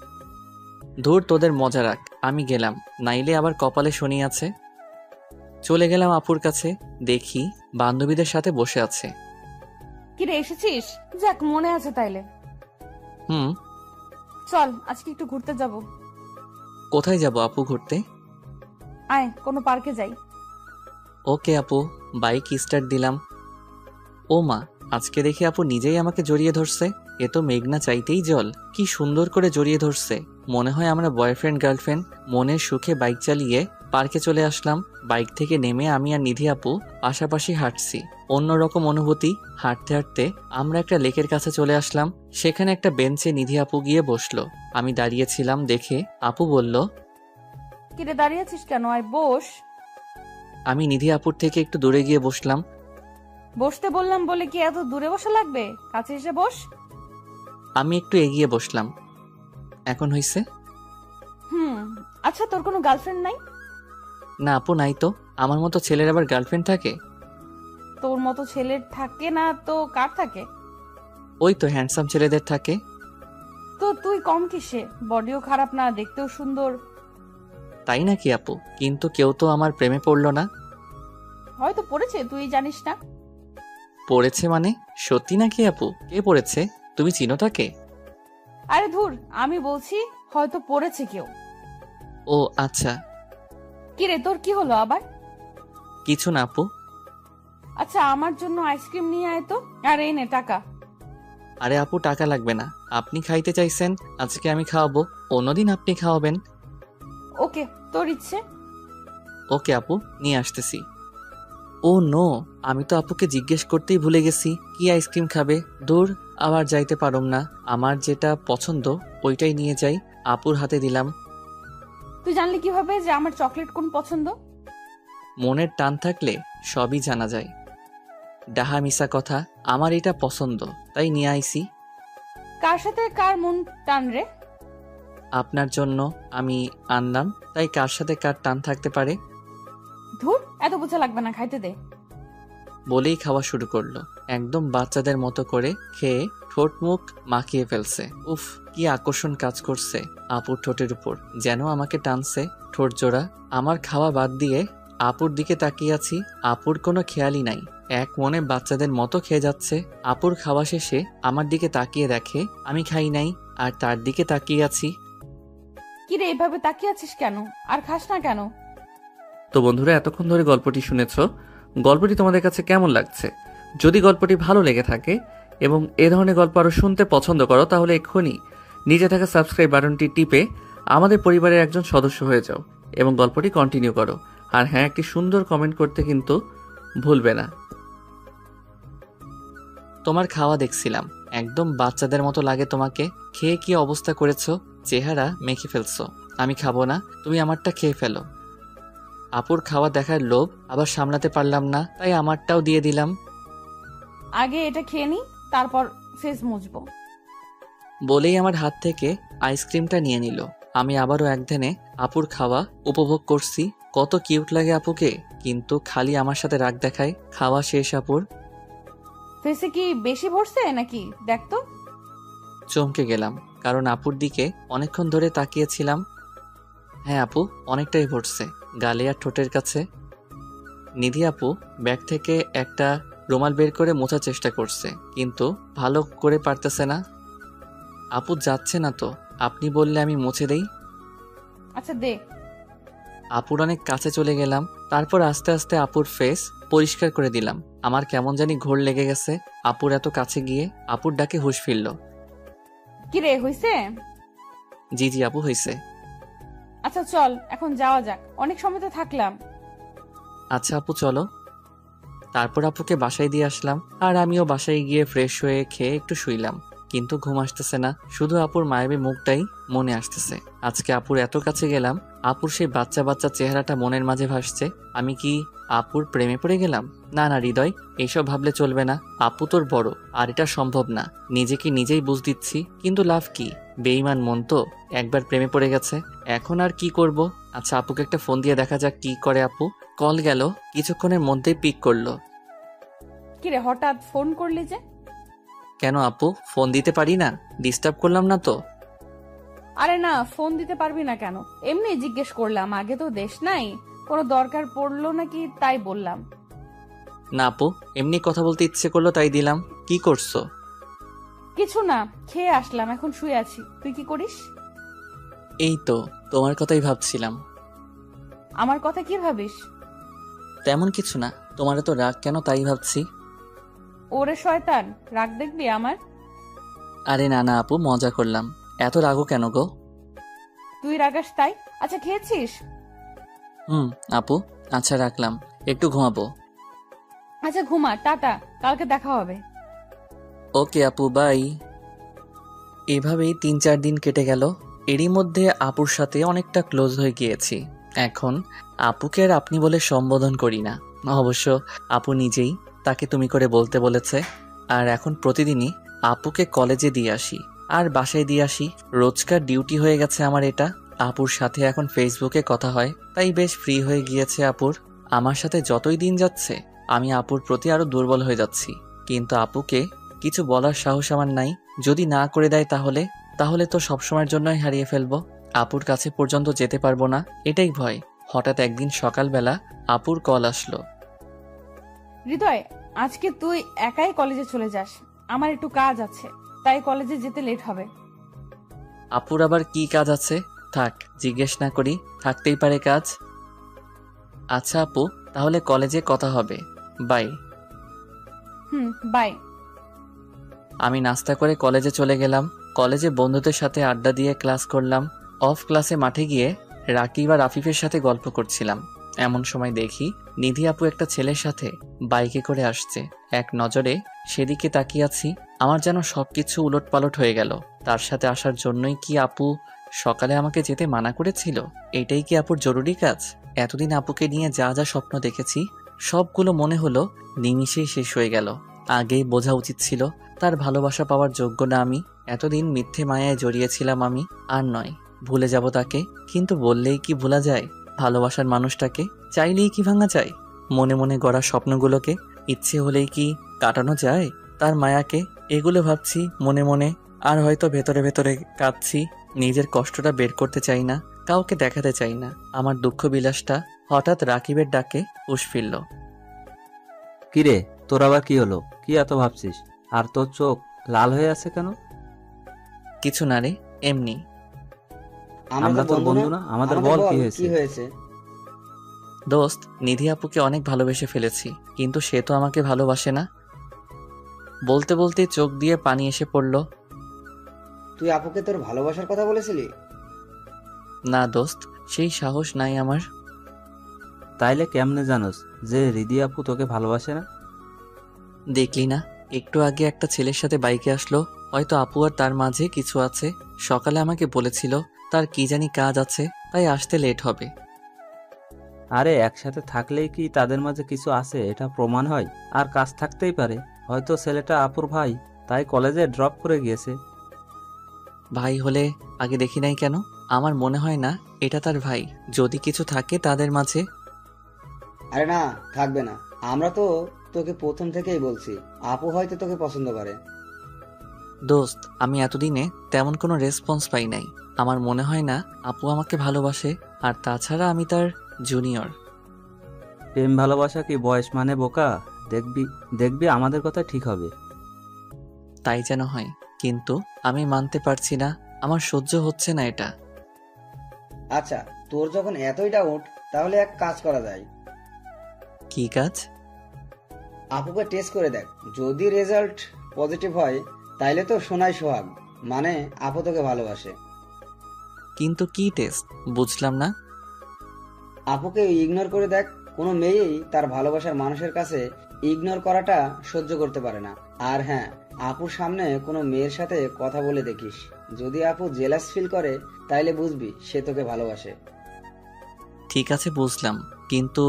ধুর, তোদের মজা রাখ, আমি গেলাম, নাইলে আবার কপালে শনি আছে। চলে গেলাম আপুর কাছে, দেখি বান্ধবীদের সাথে বসে আছে। কিরে এসেছিস? যাক, মনে আছে তাইলে। হুম। চল আজকে একটু ঘুরতে যাব। কোথায় যাব আপু ঘুরতে? আয় কোনো পার্কে যাই। ওকে আপু, বাইক স্টার্ট দিলাম। ও মা, আজকে দেখি আপু নিজেই আমাকে জড়িয়ে ধরছে। এ তো মেঘনা চাইতেই জল, কি সুন্দর করে জড়িয়ে ধরছে। মনে হয় আমরা বয়ফ্রেন্ড গার্লফ্রেন্ড। মনের সুখে বাইক চালিয়ে পার্কে চলে আসলাম। বাইক থেকে নেমে আমি আর নিধি আপু পাশাপাশি হাঁটছি, অন্যরকম অনুভূতি। হাঁটতে হাঁটতে আমরা একটা লেকের কাছে চলে আসলাম। সেখানে একটা বেঞ্চে নিধি আপু গিয়ে বসলো। আমি দাঁড়িয়েছিলাম দেখে আপু বলল, কিরে দাঁড়িয়ে আছিস কেন? আয় বস। আমি নিধি আপুর থেকে একটু দূরে গিয়ে বসলাম। বসতে বললাম বলে কি এত দূরে বসা লাগবে? কাছে এসে বস। আমি একটু এগিয়ে বসলাম। এখন হইছে? আচ্ছা, তোর কোনো গার্লফ্রেন্ড নাই? না আপু, নাই তো। আমার মতো ছেলের আবার গার্লফ্রেন্ড থাকে? তোর মতো ছেলের থাকে না তো কার থাকে? ওই তো হ্যান্ডসাম ছেলেদের থাকে। তো তুই কম কিসে? বডিও খারাপ না, দেখতেও সুন্দর। তাই নাকি আপু? কিন্তু কেউ তো আমার প্রেমে পড়লো না। হয়তো পড়েছে, তুই জানিস না। পড়েছে মানে? সত্যি নাকি আপু? কে পড়েছে? তুমি চিনো তাকে? আরে ধুর, আমি বলছি হয়তো পড়েছে কেউ। ও আচ্ছা। কিরে তোর কি হলো আবার? কিছু না আপু। আচ্ছা, আমার জন্য আইসক্রিম নিয়ে আয় তো। আর এই নে টাকা। আরে আপু, টাকা লাগবে না। আপনি খাইতে চাইছেন, আজকে আমি খাওয়াবো, অন্যদিন আপনি খাওয়াবেন। ওকে, তোর ইচ্ছে। ওকে আপু, নিয়ে আসতেছি। ও নো, আমি তো আপুকে জিজ্ঞেস করতেই ভুলে গেছি কি আইসক্রিম খাবে। দূর, আবার যাইতে পারুম না। আমার যেটা পছন্দ ওইটাই নিয়ে যাই। আপুর হাতে দিলাম। তুই জানলি কিভাবে যে আমার চকলেট কোন পছন্দ? মনের টান থাকলে সবই জানা যায়। ডাহা মিশা কথা, আমার এটা পছন্দ তাই নিয়ে আইছি। কার সাথে কার মন টান রে? আপনার জন্য আমি আনলাম, তাই কার সাথে কার টান থাকতে পারে। ধুর, এত বোঝা লাগবে না, খাইতে দে। বলেই খাওয়া শুরু করলো। একদম বাচ্চাদের মতো করে খেয়ে ঠোঁট মুখ মাখিয়ে ফেলছে। উফ, কি আকর্ষণ কাজ করছে আপুর ঠোঁটের উপর, যেন আমাকে টানছে। ঠোঁট জোড়া। আমার খাওয়া বাদ দিয়ে আপুর দিকে তাকিয়ে আছি। আপুর কোনো খেয়ালই নাই, এক মনে বাচ্চাদের মতো খেয়ে যাচ্ছে। আপুর খাওয়া শেষে আমার দিকে তাকিয়ে দেখে আমি খাই নাই, আর তার দিকে তাকিয়ে আছি। কিরে এভাবে তাকিয়ে আছিস কেন? আর খাস না কেন? তো বন্ধুরা, এতক্ষণ ধরে গল্পটি শুনেছ। গল্পটি তোমাদের কাছে কেমন লাগছে? যদি গল্পটি ভালো লেগে থাকে এবং এ ধরনের গল্প আরও শুনতে পছন্দ করো, তাহলে এক্ষুনি নিচে থাকা সাবস্ক্রাইব বাটনটি টিপে আমাদের পরিবারের একজন সদস্য হয়ে যাও এবং গল্পটি কন্টিনিউ করো। আর হ্যাঁ, একটি সুন্দর কমেন্ট করতে কিন্তু ভুলবে না। তোমার খাওয়া দেখছিলাম, একদম বাচ্চাদের মতো লাগে তোমাকে। খেয়ে কি অবস্থা করেছো, চেহারা মেখে ফেলছো। আমি খাবো না, তুমি আমারটা খেয়ে ফেলো। আপুর খাওয়া দেখার লোভ আবার সামলাতে পারলাম না, তাই আমারটাও দিয়ে দিলাম। আগে এটা খেয়ে নি, তারপর ফেস মুছবো। বলেই আমার হাত থেকে আইসক্রিমটা নিয়ে নিল। আমি আবারও একধানে আপুর খাওয়া উপভোগ করছি। কত কিউট লাগে আপুকে, কিন্তু খালি আমার সাথে রাগ দেখায়। খাওয়া শেষ আপুর। ফেসে কি বেশি ভরছে নাকি দেখ তো। চমকে গেলাম, কারণ আপুর দিকে অনেকক্ষণ ধরে তাকিয়েছিলাম। হ্যাঁ আপু, অনেকটাই ভরছে, গালে আর ঠোঁটের কাছে। নিধি আপু ব্যাগ থেকে একটা রুমাল বের করে মোছার চেষ্টা করছে, কিন্তু ভালো করে পারতেছে না। আপু যাচ্ছে না তো, আপনি বললে আমি মুছে দেই। আচ্ছা দে। আপুর অনেক কাছে চলে গেলাম, তারপর আস্তে আস্তে আপুর ফেস পরিষ্কার করে দিলাম। আমার কেমন জানি ঘোর লেগে গেছে আপুর এত কাছে গিয়ে। আপুর ডাকে হুঁশ ফিরল। কিরে হইছে? জি জি আপু, হয়েছে। আচ্ছা চল এখন যাওয়া যাক, অনেক সময় তো থাকলাম। আচ্ছা আপু চলো। তারপর আপুকে বাসায় দিয়ে আসলাম, আর আমিও বাসায় গিয়ে ফ্রেশ হয়ে খেয়ে একটু শুইলাম। কিন্তু ঘুম আসতেছে না, শুধু আপুর মায়াবী মুখটাই মনে আসতেছে। আজকে আপুর এত কাছে গেলাম, আপুর সেই বাচ্চা বাচ্চা চেহারাটা মনের মাঝে ভাসছে। আমি কি আপুর প্রেমে পড়ে গেলাম? না না হৃদয়, এইসব ভাবলে চলবে না। আপু তোর বড়, আর এটা সম্ভব না। নিজেকে নিজেই বুঝ দিচ্ছি, কিন্তু লাভ কি? বেঈমান মন তো, একবার প্রেমে পড়ে গেছে, এখন আর কি করব? আচ্ছা আপুকে একটা ফোন দিয়ে দেখা যাক কি করে আপু। কল গেল, কিছুক্ষণের মধ্যেই পিক করলো। কিরে হঠাৎ ফোন করলি যে? কেন আপু, ফোন দিতে পারি না? ডিস্টার্ব করলাম না তো? আরে না, ফোন দিতে পারবি না কেন, এমনি জিজ্ঞেস করলাম। আগে তো দেশ নাই, কোনো দরকার পড়লো নাকি তাই বললাম। না আপু, এমনি কথা বলতে ইচ্ছে করলো তাই দিলাম। কি করছো? কিছু না, খেয়ে আসলাম, এখন শুয়ে আছি। তুই কি করিস? এই তো তোমার কথাই ভাবছিলাম। আমার কথা কি ভাবিস? তেমন কিছু না, তোমার তো রাগ কেন তাই ভাবছি। ওরে শয়তান, রাগ দেখবি আমার? আরে না না আপু, মজা করলাম। এত রাগও কেন গো? তুই রাগাস তাই। আচ্ছা খেয়েছিস? আপু, আচ্ছা রাখলাম, একটু ঘুমাবো। আচ্ছা ঘুমা, টাটা, কালকে দেখা হবে। ওকে আপু, বাই। এভাবেই 3-4 দিন কেটে গেল। এরই মধ্যে আপুর সাথে অনেকটা ক্লোজ হয়ে গিয়েছি। এখন আপুকে আর আপনি বলে সম্বোধন করি না। অবশ্য আপু নিজেই তাকে তুমি করে বলতে বলেছে। আর এখন প্রতিদিনই আপুকে কলেজে দিয়ে আসি আর বাসায় দিয়ে আসি। রোজকার ডিউটি হয়ে গেছে আমার এটা। আপুর সাথে এখন ফেসবুকে কথা হয়, তাই বেশ ফ্রি হয়ে গিয়েছে আপুর। আমার সাথে যতই দিন যাচ্ছে আমি আপুর প্রতি আরো দুর্বল হয়ে যাচ্ছি। কিন্তু আপুকে কিছু বলার সাহস আমার নাই। যদি না করে দেয় তাহলে তো সবসময়ের জন্যই হারিয়ে ফেলবো। আপুর কাছে পর্যন্ত যেতে পারবো না, এটাই ভয়। হঠাৎ একদিন সকালবেলা আপুর কল আসলো। হৃদয়, আজকে তুই একাই কলেজে চলে যাস, আমার একটু কাজ আছে, তাই কলেজে যেতে লেট হবে। আপুর আবার কি কাজ আছে? থাক, জিজ্ঞেস না করি, থাকতেই পারে কাজ। আচ্ছা আপু, তাহলে কলেজে কথা হবে, বাই। বাই। আমি নাস্তা করে কলেজে চলে গেলাম। কলেজে বন্ধুদের সাথে আড্ডা দিয়ে ক্লাস করলাম। অফ ক্লাসে মাঠে গিয়ে রাকিব আর আফিফের সাথে গল্প করছিলাম। এমন সময় দেখি নিধি আপু একটা ছেলের সাথে বাইকে করে আসছে। এক নজরে সেদিকে তাকিয়ে আছি, আমার যেন সবকিছু উলটপালট হয়ে গেল। তার সাথে আসার জন্যই কি আপু সকালে আমাকে যেতে মানা করেছিল? এটাই কি আপুর জরুরি কাজ? এতদিন আপুকে নিয়ে যা যা স্বপ্ন দেখেছি সবগুলো মনে হলো নিমিষেই শেষ হয়ে গেল। আগেই বোঝা উচিত ছিল তার ভালোবাসা পাওয়ার যোগ্য না আমি। এতদিন মিথ্যে মায়ায় জড়িয়েছিলাম আমি। আর নয়, ভুলে যাব তাকে। কিন্তু বললেই কি ভোলা যায় ভালোবাসার মানুষটাকে? চাইলেই কি ভাঙা যায় মনে মনে গড়া স্বপ্নগুলোকে? ইচ্ছে হলেই কি কাটানো যায় তার মায়াকে? এগুলো ভাবছি মনে মনে, আর হয়তো ভেতরে ভেতরে কাঁদছি। নিজের কষ্টটা বের করতে চাই না, কাউকে দেখাতে চাই না আমার দুঃখ বিলাসটা। হঠাৎ রাকিবের ডাকে হুঁশ ফিরল। কিরে, তোর আবার কি হলো? কি এত ভাবছিস? আর তোর চোখ লাল হয়ে আছে কেন? কিছু না রে, এমনি। আমরা তোর বন্ধু না? আমাদের বল কি কি হয়েছে? হয়েছে? দোস্ত, নিধি আপুকে অনেক ভালোবেসে ফেলেছি, কিন্তু সে তো আমাকে ভালোবাসে না। বলতে বলতে চোখ দিয়ে পানি এসে পড়ল। তুই আপুকে তোর ভালোবাসার কথা বলেছিলি? না দোস্ত, সেই সাহস নাই আমার। তাইলে কেমনে জানোস যে হৃদি আপু তোকে ভালোবাসে না? দেখলি না, একটু আগে একটা ছেলের সাথে বাইকে আসলো। হয়তো আপু আর তার মাঝে কিছু আছে। সকালে আমাকে বলেছিল তার কি জানি কাজ আছে, তাই আসতে লেট হবে। আরে একসাথে থাকলেই কি তাদের মাঝে কিছু আছে এটা প্রমাণ হয়? আর কাজ থাকতেই পারে। হয়তো ছেলেটা আপুর ভাই, তাই কলেজে ড্রপ করে গিয়েছে। ভাই হলে আগে দেখি নাই কেন? আমার মনে হয় না এটা তার ভাই। যদি কিছু থাকে তাদের মাঝে। আরে না, থাকবে না। আমরা তো তোকে প্রথম থেকেই বলছি আপু হয়তো তোকে পছন্দ করে। দোস্ত, আমি এতদিনে তেমন কোনো রেসপন্স পাই নাই। আমার মনে হয় না আপু আমাকে ভালোবাসে। আর তাছাড়া আমি তার জুনিয়র। প্রেম ভালোবাসা কি বয়স মানে বোকা? দেখবি দেখবি আমাদের কথা ঠিক হবে। তাই যেন হয়, কিন্তু আমি মানতে পারছি না। আমার সহ্য হচ্ছে না এটা। আচ্ছা, তোর যখন এতই ডাউট, তাহলে এক কাজ করা যায়। কি কাজ? আপুকে টেস্ট করে দেখ। যদি রেজাল্ট পজিটিভ হয় তাইলে তো সোনাই সোহাগ, মানে আপু তোকে ভালোবাসে। কিন্তু কি টেস্ট বুঝলাম না। আপুকে ইগনোর করে দেখ। কোনো মেয়েই তার ভালোবাসার মানুষের কাছে ইগনোর করাটা সহ্য করতে পারে না। আর হ্যাঁ, আপুর সামনে কোনো মেয়ের সাথে কথা বলে দেখিস। যদি আপু জেলাস ফিল করে তাইলে বুঝবি সে তোকে ভালোবাসে। ঠিক আছে বুঝলাম, কিন্তু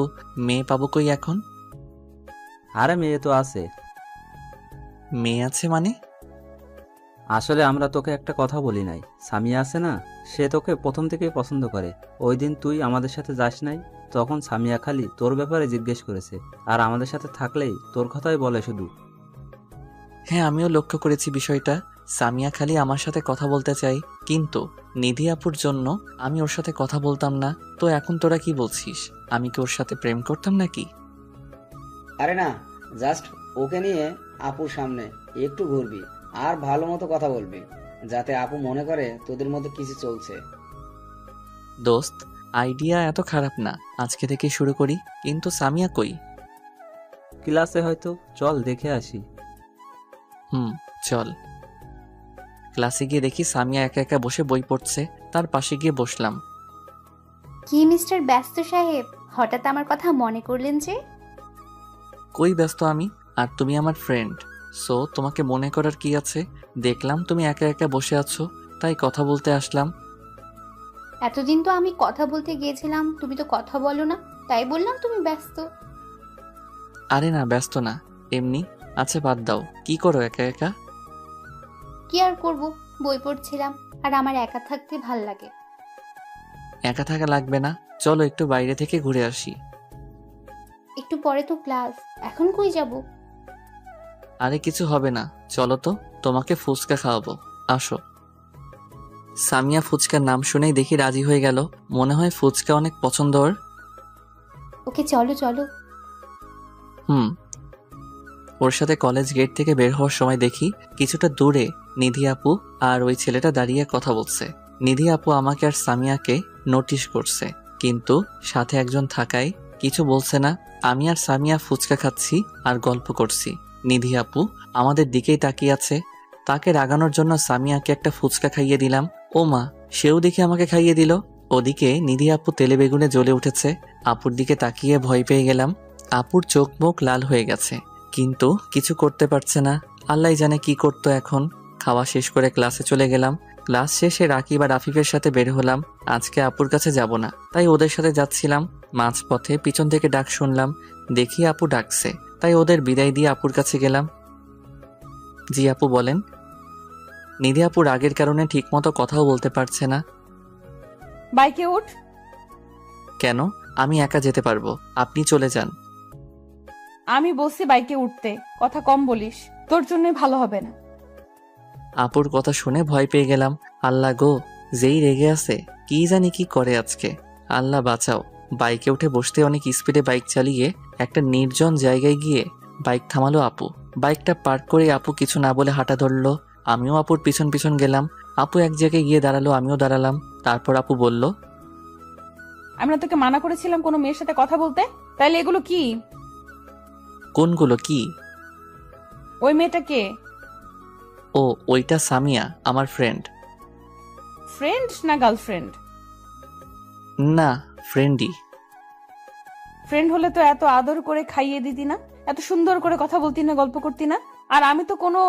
মেয়ে পাবো কই এখন? আরে মেয়ে তো আছে। মেয়ে আছে মানে? আসলে আমরা তোকে একটা কথা বলি নাই। সামিয়া আছে না, সে তোকে প্রথম থেকেই পছন্দ করে। ওই দিন তুই আমাদের সাথে যাস নাই, তখন সামিয়া খালি তোর ব্যাপারে জিজ্ঞেস করেছে, আর আমাদের সাথে থাকলেই তোর কথাই বলে শুধু। হ্যাঁ, আমিও লক্ষ্য করেছি বিষয়টা। সামিয়া খালি আমার সাথে কথা বলতে চাই, কিন্তু নিধি আপুর জন্য আমি ওর সাথে কথা বলতাম না। তো এখন তোরা কি বলছিস, আমি কি ওর সাথে প্রেম করতাম নাকি? আরে না, জাস্ট ওকে নিয়ে আপুর সামনে একটু ঘুরবি আর ভালো মতো কথা বলবি, যাতে আপু মনে করে তোদের মধ্যে কিছু চলছে। দোস্ত, আইডিয়া এত খারাপ না, আজকে থেকে শুরু করি। কিন্তু সামিয়া কই? ক্লাসে হয়তো, চল দেখে আসি। চল। ক্লাসে গিয়ে দেখি সামিয়া একা একা বসে বই পড়ছে। তার পাশে গিয়ে বসলাম। কি মিস্টার ব্যস্ত সাহেব, হঠাৎ আমার কথা মনে করলেন যে? কই ব্যস্ত আমি, আর তুমি আমার ফ্রেন্ড, সো তোমাকে মনে করার কি আছে? দেখলাম তুমি একা একা বসে আছো, তাই কথা বলতে আসলাম। এতদিন তো আমি কথা বলতে গিয়েছিলাম, তুমি তো কথা বলো না, তাই বললাম তুমি ব্যস্ত। আরে না, ব্যস্ত না, এমনি। আচ্ছা বাদ দাও, কি করো একা একা? কি আর করব, বই পড়ছিলাম, আর আমার একা থাকতে ভাল লাগে। একা থাকা লাগবে না, চলো একটু বাইরে থেকে ঘুরে আসি। একটু পরে তো ক্লাস, এখন কই যাব? আরে কিছু হবে না, চলো তো, তোমাকে ফুচকা খাওয়াবো, আসো। সামিয়া ফুচকার নাম শুনেই দেখি রাজি হয়ে গেল। মনে হয় ফুচকা অনেক পছন্দ ওর। ওকে চলো চলো। ওর সাথে কলেজ গেট থেকে বের হওয়ার সময় দেখি কিছুটা দূরে নিধি আপু আর ওই ছেলেটা দাঁড়িয়ে কথা বলছে। নিধি আপু আমাকে আর সামিয়াকে নোটিশ করছে, কিন্তু সাথে একজন থাকায় কিছু বলছে না। আমি আর সামিয়া ফুচকা খাচ্ছি আর গল্প করছি। নিধি আপু আমাদের দিকেই তাকিয়ে আছে। তাকে রাগানোর জন্য সামিয়াকে একটা ফুচকা খাইয়ে দিলাম। ও মা, সেও দেখে আমাকে খাইয়ে দিল। ওদিকে নিধি আপু তেলে বেগুনে জ্বলে উঠেছে। আপুর দিকে তাকিয়ে ভয় পেয়ে গেলাম। আপুর চোখ মুখ লাল হয়ে গেছে, কিন্তু কিছু করতে পারছে না। আল্লাহ জানে কি করতো এখন। খাওয়া শেষ করে ক্লাসে চলে গেলাম। ক্লাস শেষে রাকিব আর আফিফের সাথে বের হলাম। আজকে আপুর কাছে যাব না, তাই ওদের সাথে যাচ্ছিলাম। মাঝপথে পিছন থেকে ডাক শুনলাম, দেখি আপু ডাকছে, তাই ওদের বিদায় দিয়ে আপুর কাছে গেলাম। জি আপু বলেন। নিধি আপু রাগের কারণে ঠিকমতো কথাও বলতে পারছে না। বাইকে উঠ। কেন? আমি একা যেতে পারবো, আপনি চলে যান। আমি বলছি বাইকে উঠতে, কথা কম বলিস, তোর জন্যই ভালো হবে না। আপুর কথা শুনে ভয় পেয়ে গেলাম। আল্লাহ গো, যেই রেগে আছে, কি জানি কি করে আজকে। আল্লাহ বাঁচাও। বাইকে উঠে বসতে অনেক স্পিডে বাইক চালিয়ে একটা নির্জন জায়গায় গিয়ে বাইক থামালো আপু। বাইকটা পার্ক করে আপু কিছু না বলে হাঁটা ধরলো। আমিও আপুর পিছন পিছন গেলাম। আপু এক জায়গায় গিয়ে দাঁড়ালো, আমিও দাঁড়ালাম। তারপর আপু বলল, আমরা তোকে মানা করেছিলাম কোনো মেয়ের সাথে কথা বলতে, তাইলে এগুলো কি? কোনগুলো কি? ওই মেয়েটা কে? ও, ওইটা সামিয়া, আমার ফ্রেন্ড। ফ্রেন্ড না গার্লফ্রেন্ড? না, ফ্রেন্ডই। ফ্রেন্ড হলে তো এত আদর করে খাইয়ে দিতি না, এত সুন্দর করে কথা বলতি না, গল্প করতি না। আর আমি তো কোনো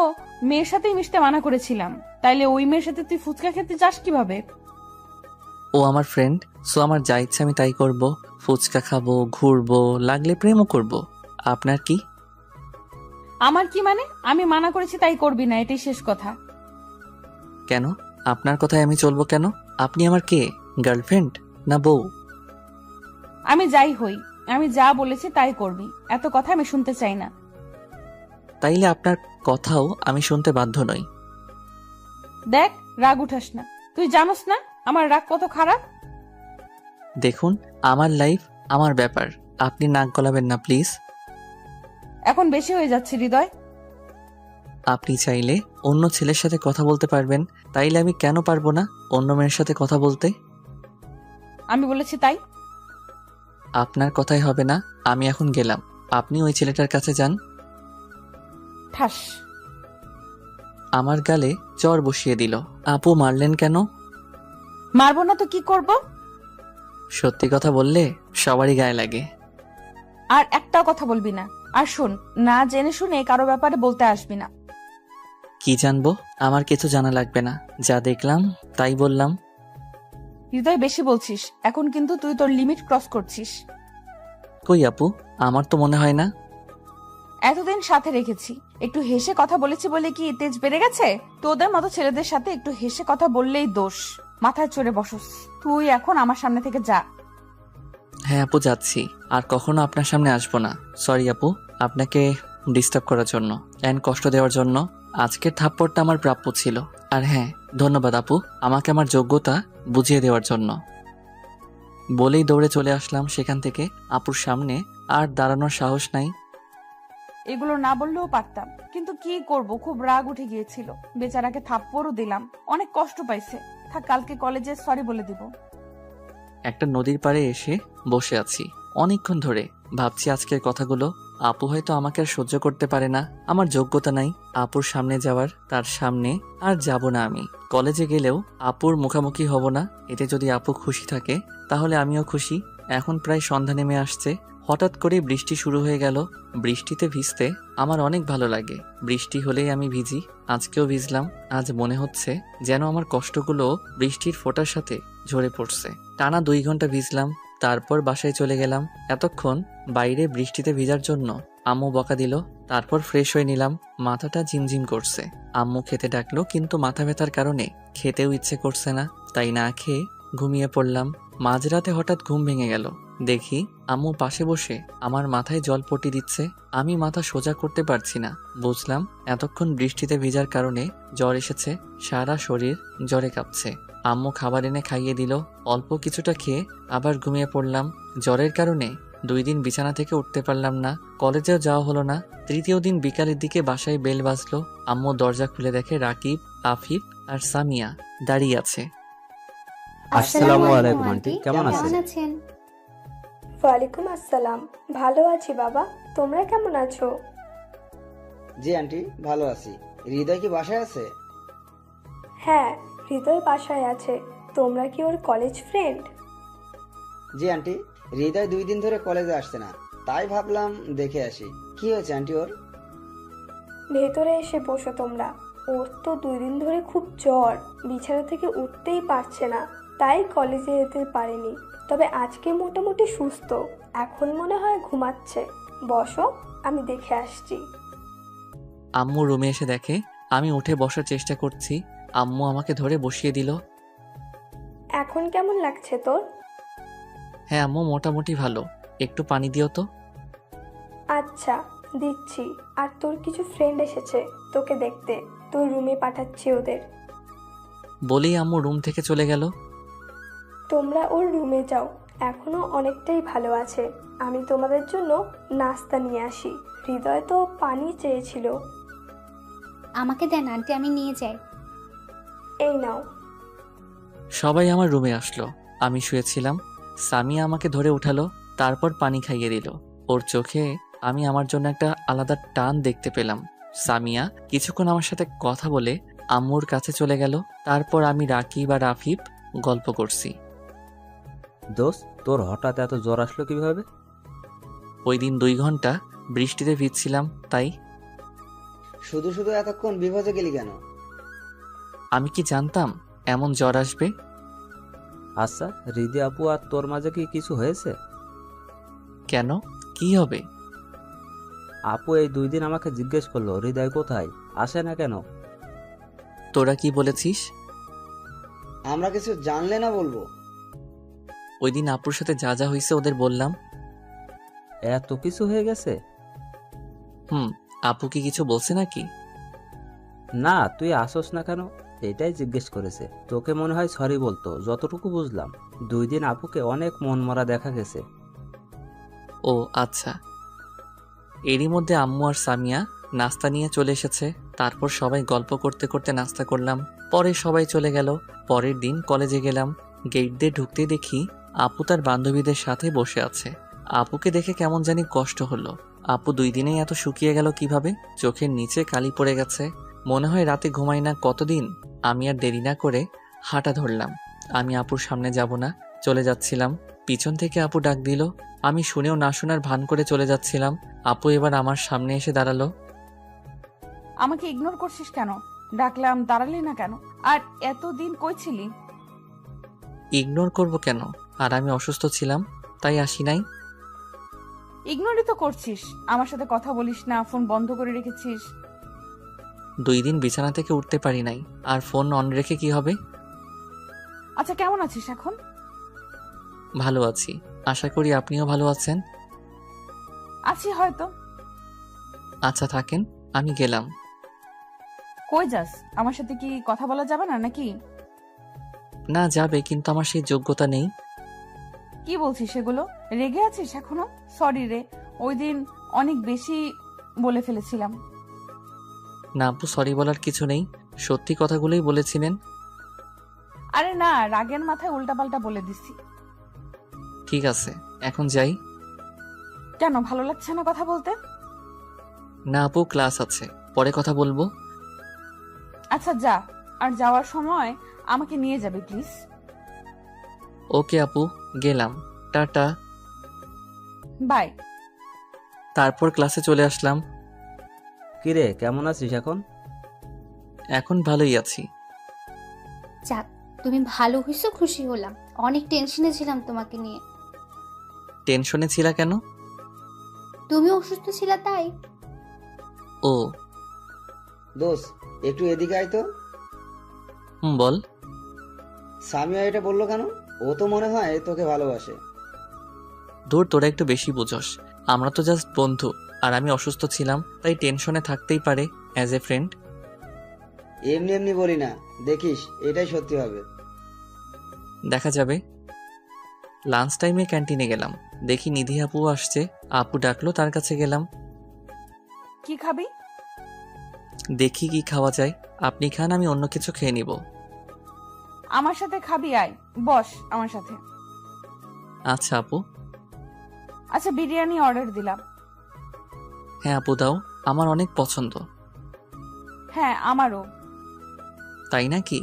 মেয়ের সাথেই মিশতে মানা করেছিলাম, তাইলে ওই মেয়ের সাথে তুই ফুচকা খেতে যাস কিভাবে? ও আমার ফ্রেন্ড, সো আমার যা ইচ্ছা আমি তাই করব। ফুচকা খাবো, ঘুরবো, লাগলে প্রেমও করব। আপনার কি? আমার কি মানে? আমি মানা করেছি তাই করবি না, এটাই শেষ কথা। কেন? আপনার কথায় আমি চলবো কেন? আপনি আমার কে? গার্লফ্রেন্ড না বউ? আমি যাই হই, আমি যা বলেছি তাই করবি, এত কথা আমি শুনতে চাই না। তাইলে আপনার কথাও আমি শুনতে বাধ্য নই। দেখ, রাগ উঠাস না, তুই জানোস না আমার রাগ কত খারাপ। দেখুন, আমার লাইফ, আমার ব্যাপার, আপনি নাক গলাবেন না প্লিজ। এখন বেশি হয়ে যাচ্ছে হৃদয়। আপনি চাইলে অন্য ছেলের সাথে কথা বলতে পারবেন, তাইলে আমি কেন পারবো না অন্য মেয়ের সাথে কথা বলতে? আমি বলেছি তাই। আপনার কথাই হবে না, আমি এখন গেলাম। আপনি ওই ছেলেটার কাছে যান। ঠাস। আমার গালে চড় বসিয়ে দিল। আপু মারলেন কেন? মারবো না তো কি করব? সত্যি কথা বললে সবারই গায়ে লাগে। আর একটাও কথা বলবি না। আর শোন, না জেনে শুনে কারো ব্যাপারে বলতে আসবি না। কি জানবো? আমার কিছু জানা লাগবে না, যা দেখলাম তাই বললাম। হৃদয়, বেশি বলছিস, এখন কিন্তু তুই তোর লিমিট ক্রস করছিস। কই আপু, আমার তো মনে হয় না। এতদিন সাথে রেখেছি, একটু হেসে কথা বলেছি বলে কি তেজ বেড়ে গেছে? তোদের মতো ছেলেদের সাথে একটু হেসে কথা বললেই দোষ, মাথায় চড়ে বসস। তুই এখন আমার সামনে থেকে যা। হ্যাঁ আপু, যাচ্ছি। আর কখনো আপনার সামনে আসবো না। সরি আপু, আপনাকে ডিস্টার্ব করার জন্য অ্যান্ড কষ্ট দেওয়ার জন্য। আজকের থাপ্পড়টা আমার প্রাপ্য ছিল। আর হ্যাঁ, ধন্যবাদ আপু, আমাকে আমার যোগ্যতা বুঝিয়ে দেওয়ার জন্য। বলেই দৌড়ে চলে আসলাম সেখান থেকে। আপুর সামনে আর দাঁড়ানোর সাহস নাই। এগুলো না বললেও পারতাম, কিন্তু কি করব, খুব রাগ উঠে গিয়েছিল। বেচারাকে থাপ্পড়ও দিলাম, অনেক কষ্ট পাইছে। থাক, কালকে কলেজে সরি বলে দিব। একটা নদীর পাড়ে এসে বসে আছি অনেকক্ষণ ধরে, ভাবছি আজকের কথাগুলো। আপু হয়তো আমাকে আর সহ্য করতে পারে না, আমার যোগ্যতা নাই আপুর সামনে যাওয়ার। তার সামনে আর যাব না আমি। কলেজে গেলেও আপুর মুখামুখি হব না। এতে যদি আপু খুশি থাকে তাহলে আমিও খুশি। এখন প্রায় সন্ধ্যা নেমে আসছে। হঠাৎ করে বৃষ্টি শুরু হয়ে গেল। বৃষ্টিতে ভিজতে আমার অনেক ভালো লাগে। বৃষ্টি হলেই আমি ভিজি। আজকেও ভিজলাম। আজ মনে হচ্ছে যেন আমার কষ্টগুলো বৃষ্টির ফোঁটার সাথে ঝরে পড়ছে। টানা 2 ঘন্টা ভিজলাম, তারপর বাসায় চলে গেলাম। এতক্ষণ বাইরে বৃষ্টিতে ভিজার জন্য আম্মু বকা দিল। তারপর ফ্রেশ হয়ে নিলাম। মাথাটা ঝিমঝিম করছে। আম্মু খেতে ডাকলো, কিন্তু মাথা ব্যথার কারণে খেতেও ইচ্ছে করছে না, তাই না খেয়ে ঘুমিয়ে পড়লাম। মাঝরাতে হঠাৎ ঘুম ভেঙে গেল। দেখি আম্মু পাশে বসে আমার মাথায় জল পটি দিচ্ছে। আমি মাথা সোজা করতে পারছি না। বুঝলাম এতক্ষণ বৃষ্টিতে ভিজার কারণে জ্বর এসেছে। সারা শরীর জ্বরে কাঁপছে। আম্মু খাবার এনে খাইয়ে দিল। অল্প কিছুটা খেয়ে আবার ঘুমিয়ে পড়লাম। জ্বরের কারণে 2 দিন বিছানা থেকে উঠতে পারলাম না। কলেজেও যাওয়া হলো না। 3য় দিন বিকালের দিকে বাসায় বেল বাজলো। আম্মু দরজা খুলে দেখে রাকিব, আফিফ আর সামিয়া দাঁড়িয়ে আছে। আসসালামু আলাইকুম আন্টি, কেমন আছেন? আছেন? ওয়ালাইকুম আসসালাম। ভালো আছি বাবা, তোমরা কেমন আছো? জি আন্টি, ভালো আছি। হৃদয় কি বাসায় আছে? হ্যাঁ, হৃদয় বাসায় আছে। তোমরা কি ওর কলেজ ফ্রেন্ড? জি আন্টি, হৃদয় 2 দিন ধরে কলেজে আসছে না, তাই ভাবলাম দেখে আসি। কি হয়েছে আন্টি ওর? ভেতরে এসে বসো তোমরা। ওর তো 2 দিন ধরে খুব জ্বর, বিছানা থেকে উঠতেই পারছে না, তাই কলেজে যেতে পারেনি। তবে আজকে মোটামুটি সুস্থ, এখন মনে হয় ঘুমাচ্ছে। বসো, আমি দেখে আসছি। আম্মু রুমে এসে দেখে আমি উঠে বসার চেষ্টা করছি। আম্মু আমাকে ধরে বসিয়ে দিল। এখন কেমন লাগছে তোর? হ্যাঁ আম্মু, মোটামুটি ভালো। একটু পানি দিও তো। আচ্ছা, দিচ্ছি। আর তোর কিছু ফ্রেন্ড এসেছে তোকে দেখতে, তোর রুমে পাঠাচ্ছি ওদের। বলেই আম্মু রুম থেকে চলে গেল। তোমরা ওর রুমে যাও, এখনো অনেকটাই ভালো আছে। আমি তোমাদের জন্য নাস্তা নিয়ে আসি। হৃদয় তো পানি চেয়েছিল। আমাকে দেন আন্টি, আমি নিয়ে যাই। এই নাও। সবাই আমার রুমে আসলো। আমি শুয়েছিলাম। সামিয়া আমাকে ধরে উঠালো, তারপর পানি খাইয়ে দিল। ওর চোখে আমি আমার জন্য একটা আলাদা টান দেখতে পেলাম। সামিয়া কিছুক্ষণ আমার সাথে কথা বলে আম্মুর কাছে চলে গেল। তারপর আমি রাকিব আর আফিফ গল্প করছি। দোস্ত, তোর হঠাৎ এত জ্বর আসলো কিভাবে? ওই দিন 2 ঘন্টা বৃষ্টিতে ভিজছিলাম, তাই। শুধু শুধু এতক্ষণ বিভজে গেলি কেন? আমি কি জানতাম এমন জ্বর আসবে? আচ্ছা, হৃদয় আপু আর তোর মাঝে কি কিছু হয়েছে? কেন, কি হবে? আপু এই 2 দিন আমাকে জিজ্ঞেস করলো হৃদয় কোথায়, আসে না কেন। তোরা কি বলেছিস? আমরা কিছু জানলে না বলবো? ওই দিন আপুর সাথে যা যা হয়েছে ওদের বললাম। এত কিছু হয়ে গেছে? আপু কি কিছু বলছে নাকি? না, তুই আসোস না কেন এটাই জিজ্ঞেস করেছে। তোকে মনে হয় সরি বলতো, যতটুকু বুঝলাম। 2 দিন আপুকে অনেক মন মরা দেখা গেছে। ও আচ্ছা। এরই মধ্যে আম্মু আর সামিয়া নাস্তা নিয়ে চলে এসেছে। তারপর সবাই গল্প করতে করতে নাস্তা করলাম। পরে সবাই চলে গেল। পরের দিন কলেজে গেলাম। গেট দিয়ে ঢুকতে দেখি আপু তার বান্ধবীদের সাথে বসে আছে। আপুকে দেখে কেমন জানি কষ্ট হলো। আপু 2 দিনেই এত শুকিয়ে গেল কিভাবে? চোখের নিচে কালি পড়ে গেছে। মনে হয় রাতে ঘুমাই না কতদিন। আমি আর দেরি না করে হাঁটা ধরলাম। আমি আপুর সামনে যাব না, চলে যাচ্ছিলাম। পিছন থেকে আপু ডাক দিল। আমি শুনেও না শোনার ভান করে চলে যাচ্ছিলাম। আপু এবার আমার সামনে এসে দাঁড়ালো। আমাকে ইগনোর করছিস কেন? ডাকলাম, দাঁড়ালি না কেন? আর এতদিন কই ছিলি? ইগনোর করব কেন? আর আমি অসুস্থ ছিলাম, তাই আসি নাই। ইগনোরই তো করছিস। আমার সাথে কথা বলিস না, ফোন বন্ধ করে রেখেছিস। 2 দিন বিছানা থেকে উঠতে পারি নাই, আর ফোন অন রেখে কি হবে? আচ্ছা, কেমন আছিস এখন? ভালো আছি। আশা করি আপনিও ভালো আছেন। আছি হয়তো। আচ্ছা থাকেন, আমি গেলাম। কই যাস? আমার সাথে কি কথা বলা যাবে না নাকি? না যাবে, কিন্তু আমার সেই যোগ্যতা নেই। কি বলছিস সেগুলো? রেগে আছিস এখনো? সরি রে, ওই দিন অনেক বেশি বলে ফেলেছিলাম। না আপু, সরি বলার কিছু নেই, সত্যি কথাগুলোই বলেছিলেন। আরে না, রাগের মাথায় উল্টাপাল্টা বলে দিছি। ঠিক আছে, এখন যাই। কেন, ভালো লাগছে না কথা বলতে? না আপু, ক্লাস আছে, পরে কথা বলবো। আচ্ছা যা, আর যাওয়ার সময় আমাকে নিয়ে যাবে প্লিজ। ওকে আপু, গেলাম, টাটা। বাই। তারপর ক্লাসে চলে আসলাম। কিরে, কেমন আছিস এখন? এখন ভালোই আছি। যাক, তুমি ভালো হইছো, খুশি হলাম। অনেক টেনশনে ছিলাম তোমাকে নিয়ে। টেনশনে ছিলা কেন? তুমি অসুস্থ ছিলা তাই। ও দোস্ত, একটু এদিকে আয় তো। বল। সামিয়া এটা বললো কেন? ও তো মনে হয় তোকে ভালোবাসে। দূর, তোরা একটু বেশি বুঝোস। আমরা তো জাস্ট বন্ধু, আর আমি অসুস্থ ছিলাম, তাই টেনশনে থাকতেই পারে অ্যাজ এ ফ্রেন্ড। এমনি এমনি বলি না, দেখিস এটাই সত্যি হবে। দেখা যাবে। লাঞ্চ টাইমে ক্যান্টিনে গেলাম, দেখি নিধি আপু আসছে। আপু ডাকলো, তার কাছে গেলাম। কি খাবি? দেখি কি খাওয়া যায়, আপনি খান, আমি অন্য কিছু খেয়ে নিব। আমার সাথে খাবি? আয়, বস আমার সাথে। আচ্ছা আপু। আচ্ছা, বিরিয়ানি অর্ডার দিলাম। হ্যাঁ আপু, দাও, আমার অনেক পছন্দ। হ্যাঁ, আমারও। তাই নাকি?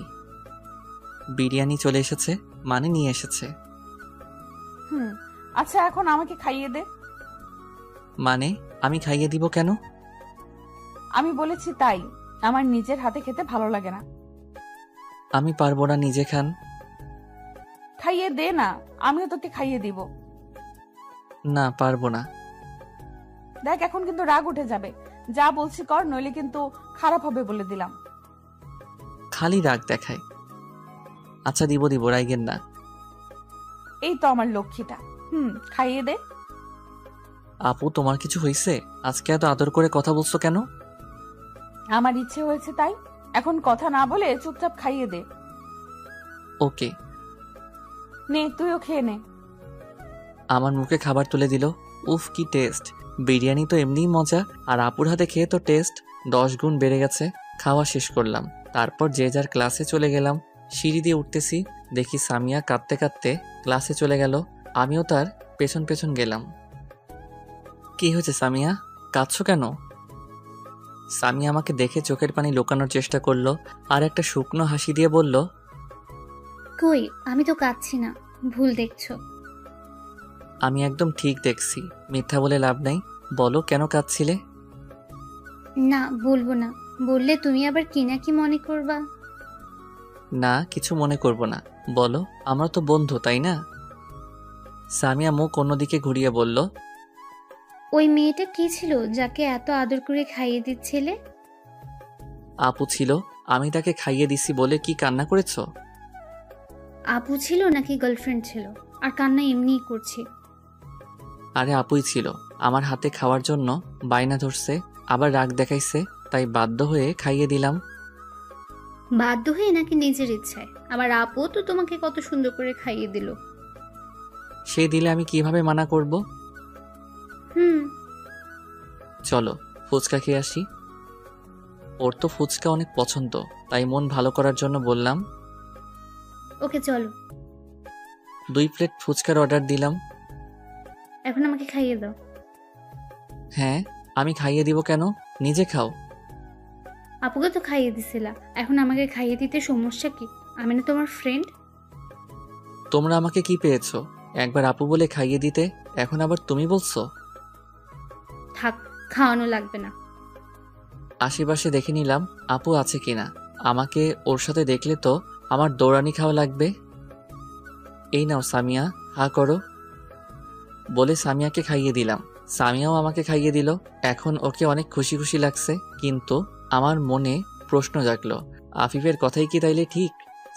বিরিয়ানি চলে এসেছে, মানে নিয়ে এসেছে। আচ্ছা, এখন আমাকে খাইয়ে দে। মানে আমি খাইয়ে দিব কেন? আমি বলেছি তাই, আমার নিজের হাতে খেতে ভালো লাগে না। আমি পারবো না, নিজে খান। খাইয়ে দে না, আমিও তোকে খাইয়ে দিব। না, পারবো না। দেখ, এখন কিন্তু রাগ উঠে যাবে। যা বলছি কর, নইলে কিন্তু খারাপ হবে বলে দিলাম। খালি রাগ দেখায়। আচ্ছা দিব, রাইগেন না। এই তো আমার লক্ষ্মীটা। খাইয়ে দে। আপু, তোমার কিছু হয়েছে? আজকে এত আদর করে কথা বলছো কেন? আমার ইচ্ছে হয়েছে তাই। এখন কথা না বলে চুপচাপ খাইয়ে দে। ওকে। নে, তুইও খেয়ে নে। আমার মুখে খাবার তুলে দিল। উফ, কি টেস্ট! বিরিয়ানি তো এমনিই মজা, আর আপুর হাতে খেয়ে তো টেস্ট 10 গুণ বেড়ে গেছে। খাওয়া শেষ করলাম, তারপর যে যার ক্লাসে চলে গেলাম। সিঁড়ি দিয়ে উঠতেছি, দেখি সামিয়া কাঁদতে কাঁদতে ক্লাসে চলে গেল। আমিও তার পেছন পেছন গেলাম। কি হয়েছে সামিয়া, কাঁদছো কেন? সামিয়া আমাকে দেখে চোখের পানি লুকানোর চেষ্টা করলো, আর একটা শুকনো হাসি দিয়ে বলল, কই, আমি তো কাঁদছি না, ভুল দেখছো। আমি একদম ঠিক দেখছি, মিথ্যা বলে লাভ নাই। বলো, কেন কাঁদছিলে? না, বলবো না। বললে তুমি আবার কি না কি মনে করবা। না, কিছু মনে করব না, বলো, আমরা তো বন্ধু, তাই না? সামিয়া মুখ অন্যদিকে ঘুরিয়ে বলল, ওই মেয়েটা কি ছিল যাকে এত আদর করে খাইয়ে দিচ্ছিলে? আপু ছিল, আমি তাকে খাইয়ে দিছি বলে কি কান্না করেছো? আপু ছিল নাকি গার্লফ্রেন্ড ছিল? আর কান্না এমনিই করছি। আরে আপুই ছিল, আমার হাতে খাওয়ার জন্য বায়না ধরছে, আবার রাগ দেখাইছে, তাই বাধ্য হয়ে খাইয়ে দিলাম। বাধ্য হয়ে নাকি নিজের ইচ্ছায়? আমার আপু তো তোমাকে কত সুন্দর করে খাইয়ে দিল। সে দিলে আমি কিভাবে মানা করব? চলো ফুচকা খেয়ে আসি। ওর তো ফুচকা অনেক পছন্দ, তাই মন ভালো করার জন্য বললাম। ওকে চলো। 2 প্লেট ফুচকার অর্ডার দিলাম। এখন আমাকে খাইয়ে দাও। হ্যাঁ, আমি খাইয়ে দিব কেন, নিজে খাও। আপুকে তো খাইয়ে দিছিলা, এখন আমাকে খাইয়ে দিতে সমস্যা কি? আমি না তোমার ফ্রেন্ড? তোমরা আমাকে কি পেয়েছো? একবার আপু বলে খাইয়ে দিতে, এখন আবার তুমি বলছো? থাক, খাওয়ানো লাগবে না। আশেপাশে দেখে নিলাম আপু আছে কিনা। আমাকে ওর সাথে দেখলে তো আমার দৌড়ানি খাওয়া লাগবে। এই নাও সামিয়া, হা করো। বলে সামিয়াকে খাইয়ে দিলাম। সামিয়াও আমাকে খাইয়ে দিল। এখন ওকে অনেক খুশি খুশি লাগছে, কিন্তু আমার মনে প্রশ্ন জাগলো, আফিফের কথাই কি তাইলে ঠিক?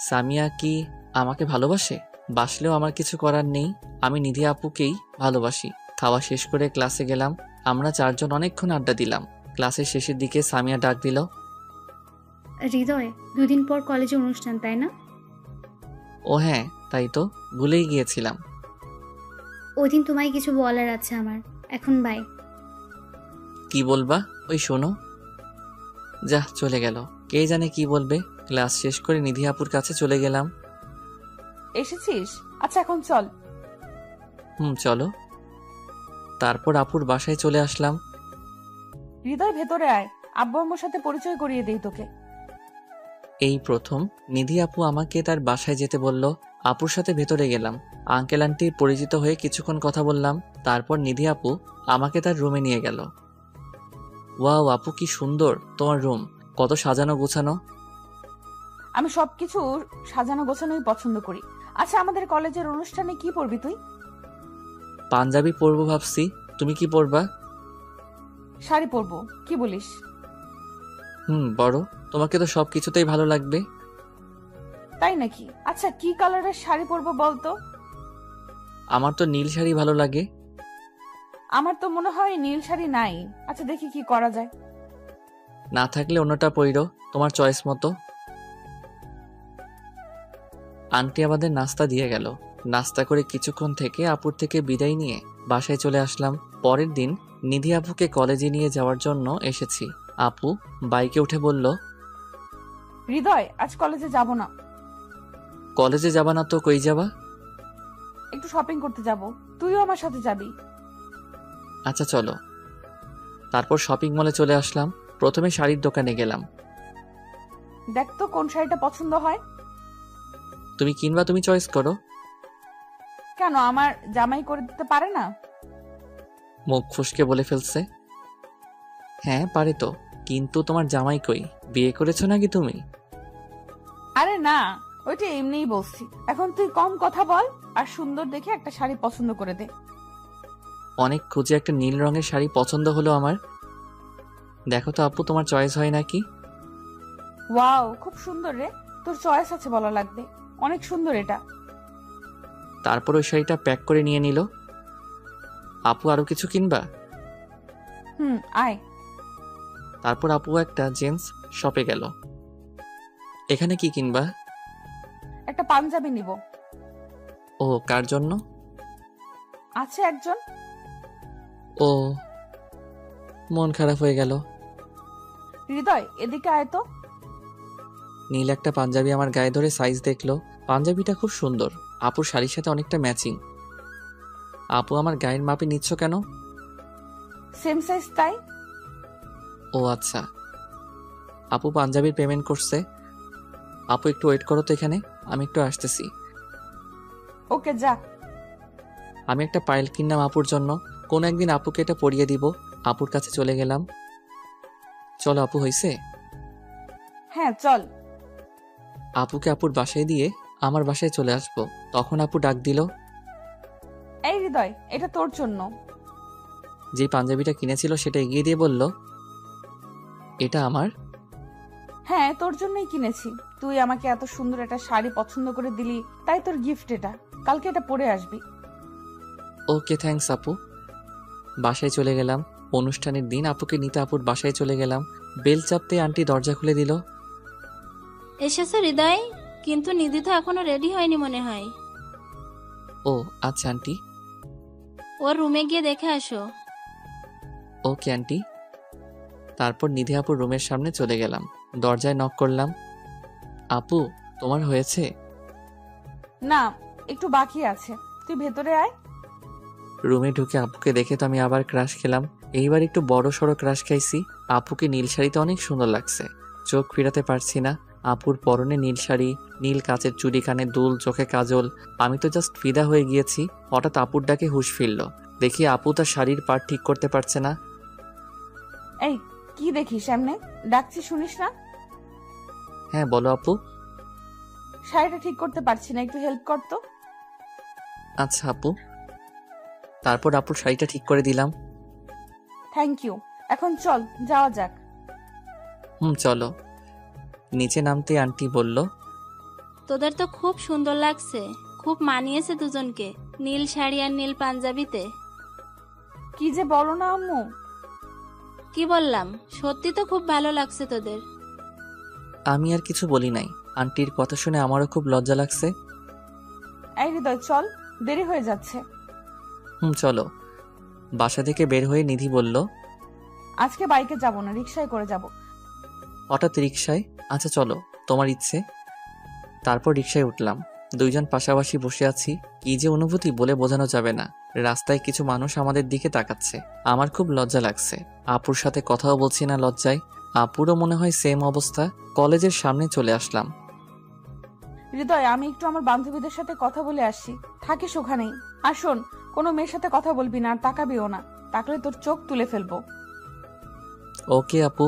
সামিয়া কি আমাকে ভালোবাসে? বাসলেও আমার কিছু করার নেই। আমি নিধি আপুকেই ভালোবাসি। খাওয়া শেষ করে ক্লাসে গেলাম। আমরা চারজন অনেকক্ষণ আড্ডা দিলাম। ক্লাসের শেষের দিকে সামিয়া ডাক দিল। হৃদয়, 2 দিন পর কলেজে অনুষ্ঠান, তাই না? ও হ্যাঁ, তাই তো, ভুলেই গিয়েছিলাম। ওই দিন তোমায় কিছু বলার আছে আমার। এখন বাই। কি বলবা? ওই শোনো। যা, চলে গেল। কে জানে কি বলবে। ক্লাস শেষ করে নিধি আপুর কাছে চলে গেলাম। এসেছিস? আচ্ছা এখন চল। চলো। তারপর আপুর বাসায় চলে আসলাম। হৃদয়, ভেতরে আয়, আব্বু আম্মুর সাথে পরিচয় করিয়ে দেই তোকে। এই প্রথম নিধি আপু আমাকে তার বাসায় যেতে বলল। আপুর সাথে ভেতরে গেলাম। আঙ্কেল আন্টি পরিচিত হয়ে কিছুক্ষণ কথা বললাম। তারপর নিধি আপু আমাকে তার রুমে নিয়ে গেল। ওয়াও আপু, কি সুন্দর তোমার রুম, কত সাজানো গোছানো। আমি সবকিছু সাজানো গোছানোই পছন্দ করি। আচ্ছা, আমাদের কলেজের অনুষ্ঠানে কি পরবি তুই? পাঞ্জাবি পরবো ভাবছি, তুমি কি পরবা? শাড়ি পরবো, কি বলিস? বড়, তোমাকে তো সবকিছুতেই ভালো লাগবে। তাই নাকি? আচ্ছা, কি কালারের শাড়ি পরবো বলতো? আমার তো নীল শাড়ি ভালো লাগে। আমার তো মনে হয় নীল শাড়ি নাই। আচ্ছা, দেখি কি করা যায়। না থাকলে অন্যটা পইরো, তোমার চয়েস মতো। আন্টি আমাদের নাস্তা দিয়ে গেল। নাস্তা করে কিছুক্ষণ থেকে আপুর থেকে বিদায় নিয়ে বাসায় চলে আসলাম। পরের দিন নিধি আপুকে কলেজে নিয়ে যাওয়ার জন্য এসেছি। আপু বাইকে উঠে বলল, হৃদয়, আজ কলেজে যাব না। কলেজে যাবা না তো কই যাবা? একটু শপিং করতে যাব, তুইও আমার সাথে যাবি। আচ্ছা চলো। তারপর শপিং মলে চলে আসলাম। প্রথমে শাড়ির দোকানে গেলাম। দেখ তো কোন শাড়িটা পছন্দ হয়। তুমি কিনবা, তুমি চয়েস করো। কেন, আমার জামাই করে দিতে পারে না? মুখ ফুসকে বলে ফেলছে। হ্যাঁ পারে তো, কিন্তু তোমার জামাই কই? বিয়ে করেছো নাকি তুমি? আরে না, ওইটা এমনিই বলছি। এখন তুই কম কথা বল আর সুন্দর দেখে একটা শাড়ি পছন্দ করে দে। অনেক খুঁজে একটা নীল রঙের শাড়ি পছন্দ হলো আমার। দেখো তো আপু, তোমার চয়েস হয় নাকি? ওয়াও, খুব সুন্দর রে, তোর চয়েস আছে বলা লাগবে। অনেক সুন্দর এটা। তারপর ওই শাড়িটা প্যাক করে নিয়ে নিল। আপু আরো কিছু কিনবা? আয়। তারপর আপু একটা জেন্টস শপে গেল। এখানে কি কিনবা? একটা পাঞ্জাবি নিব। ও, কার জন্য? আছে একজন। ও, মন খারাপ হয়ে গেল। হৃদয়, এদিকে আয় তো। নীল একটা পাঞ্জাবি আমার গায়ে ধরে সাইজ দেখলো। পাঞ্জাবিটা খুব সুন্দর, আপুর শাড়ির সাথে অনেকটা ম্যাচিং। আপু আমার গায়ের মাপে নিচ্ছ কেন? সেম সাইজ তাই। ও আচ্ছা। আপু পাঞ্জাবির পেমেন্ট করছে। আপু একটু ওয়েট করো তো এখানে, আমি একটু আসতেছি। ওকে, যা। আমি একটা পাইল কিনলাম আপুর জন্য। কোন একদিন আপুকে এটা পরিয়ে দিব। আপুর কাছে চলে গেলাম। চলো আপু, হইছে? হ্যাঁ চল। আপুকে আপুর বাসায় দিয়ে আমার বাসায় চলে আসবো। তখন আপু ডাক দিল। এই হৃদয়, এটা তোর জন্য। যে পাঞ্জাবিটা কিনেছিল সেটা এগিয়ে দিয়ে বলল, এটা আমার? হ্যাঁ, তোর জন্যই কিনেছি। তুই আমাকে এত সুন্দর একটা শাড়ি পছন্দ করে দিলি, তাই তোর গিফট এটা। কালকে এটা পরে আসবি। ওকে, থ্যাঙ্কস আপু। বাসায় চলে গেলাম। অনুষ্ঠানের দিন আপুকে নিতে আপুর বাসায় চলে গেলাম। বেল চাপতে আন্টি দরজা খুলে দিল। এসেছে হৃদয়, কিন্তু নিধি তো এখনো রেডি হয়নি মনে হয়। ও আচ্ছা আন্টি। ওর রুমে গিয়ে দেখে আসো। Okay aunty. তারপর নিধি আপুর রুমের সামনে চলে গেলাম। দরজায় নক করলাম। আপু, তোমার হয়েছে? না, একটু বাকি আছে। তুই ভেতরে আয়। রুমে ঢুকে আপুকে দেখে তো আমি আবার ক্রাশ খেলাম। এইবার একটু বড় সড়ো ক্রাশ খাইছি। আপুকে নীল শাড়িতে অনেক সুন্দর লাগছে। চোখ ফিরাতে পারছি না। আপুর পরনে নীল শাড়ি, নীল কাচের চুড়ি, কানে দুল, চোখে কাজল। আমি তো জাস্ট ফিদা হয়ে গিয়েছি। হঠাৎ আপুর ডাকে হুঁশ ফিরল। দেখি আপু তার শাড়ির পাড় ঠিক করতে পারছে না। এই, কি দেখিস সামনে? ডাকছি শুনিস না? হ্যাঁ বলো আপু। শাড়িটা ঠিক করতে পারছি না, একটু হেল্প কর তো। আচ্ছা আপু। তারপর আপুর শাড়িটা ঠিক করে দিলাম। Thank you. এখন চল, যাওয়া যাক। চলো। নিচে নামতে আন্টি বলল, তোদের তো খুব সুন্দর লাগছে, খুব মানিয়েছে দুজনকে, নীল শাড়ি আর নীল পাঞ্জাবিতে। কি যে বলো না আম্মু। কি বললাম, সত্যি তো খুব ভালো লাগছে তোদের। আমি আর কিছু বলি নাই। আন্টির কথা শুনে আমারও খুব লজ্জা লাগছে। এই হৃদয় চল, দেরি হয়ে যাচ্ছে। চলো। বাসা থেকে বের হয়ে নিধি বলল, আজকে বাইকে যাব না, রিক্সায় করে যাব। হঠাৎ রিক্সায়? আচ্ছা চলো, তোমার ইচ্ছে। তারপর রিক্সায় উঠলাম। দুইজন পাশাপাশি বসে আছি। কি যে অনুভূতি বলে বোঝানো যাবে না। রাস্তায় কিছু মানুষ আমাদের দিকে তাকাচ্ছে। আমার খুব লজ্জা লাগছে। আপুর সাথে কথাও বলছি না লজ্জায়। আপুরও মনে হয় সেম অবস্থা। কলেজের সামনে চলে আসলাম। হৃদয়, আমি একটু আমার বান্ধবীদের সাথে কথা বলে আসি, থাকিস ওখানেই। আর শোন, কোনো মেয়ের সাথে কথা বলবি না আর তাকাবিও না, তাকলে তোর চোখ তুলে ফেলবো। ওকে আপু।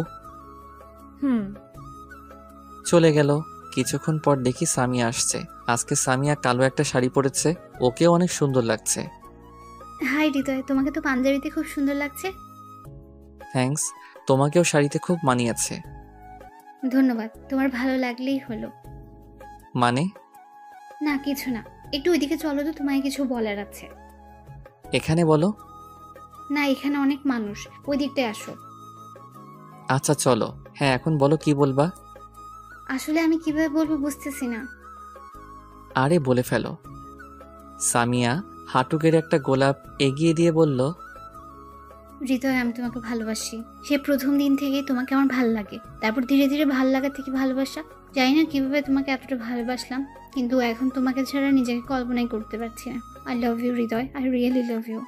চলে গেল। কিছুক্ষণ পর দেখি সামিয়া আসছে। আজকে সামিয়া কালো একটা শাড়ি পরেছে, ওকেও অনেক সুন্দর লাগছে। হাই হৃদয়, তোমাকে তো পাঞ্জাবিতে খুব সুন্দর লাগছে। থ্যাঙ্কস, তোমাকেও শাড়িতে খুব মানিয়েছে। ধন্যবাদ, তোমার ভালো লাগলেই হলো। মানে? না কিছু না, একটু ওইদিকে চলো তো, তোমায় কিছু বলার আছে। এখানে বলো। না, এখানে অনেক মানুষ, ওই দিকটায় আসো। আচ্ছা চলো। হ্যাঁ এখন বলো, কি বলবা? আসলে আমি কিভাবে বলবো বুঝতেছি না। আরে বলে ফেলো। সামিয়া হাঁটু গেড়ে একটা গোলাপ এগিয়ে দিয়ে বলল, হৃদয়, আমি তোমাকে ভালোবাসি। সে প্রথম দিন থেকেই তোমাকে আমার ভালো লাগে, তারপর ধীরে ধীরে ভালো লাগা থেকে ভালোবাসা। জানি না কিভাবে তোমাকে এতটা ভালোবাসলাম, কিন্তু এখন তোমাকে ছাড়া নিজেকে কল্পনাই করতে পারছি না। I love you Hriday, I really love you.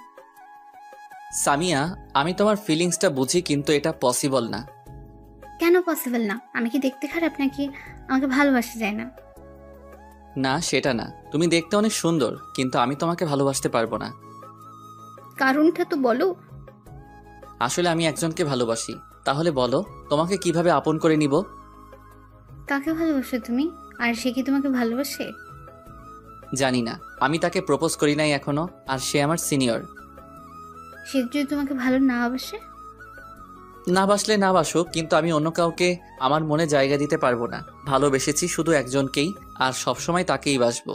Samia, আমি তোমার ফিলিংসটা বুঝি, কিন্তু এটা পসিবল না। কেন পসিবল না? আমি কি দেখতে খারাপ নাকি আমাকে ভালোবাসা যায় না? না সেটা না, তুমি দেখতে অনেক সুন্দর, কিন্তু আমি তোমাকে ভালোবাসতে পারবো না। কারণটা তো বলো। আসলে আমি একজনকে ভালোবাসি। তাহলে বলো, তোমাকে কিভাবে আপন করে নিব? কাকে ভালোবাসো তুমি? আর সে কি তোমাকে ভালোবাসে? জানি না, আমি তাকে প্রপোজ করি নাই এখনো, আর সে আমার সিনিয়র। সে যদি তোমাকে ভালো না বাসে? না বাসলে না বাসুক, কিন্তু আমি অন্য কাউকে আমার মনে জায়গা দিতে পারবো না। ভালোবেসেছি শুধু একজনকেই, আর সবসময় তাকেই বাসবো।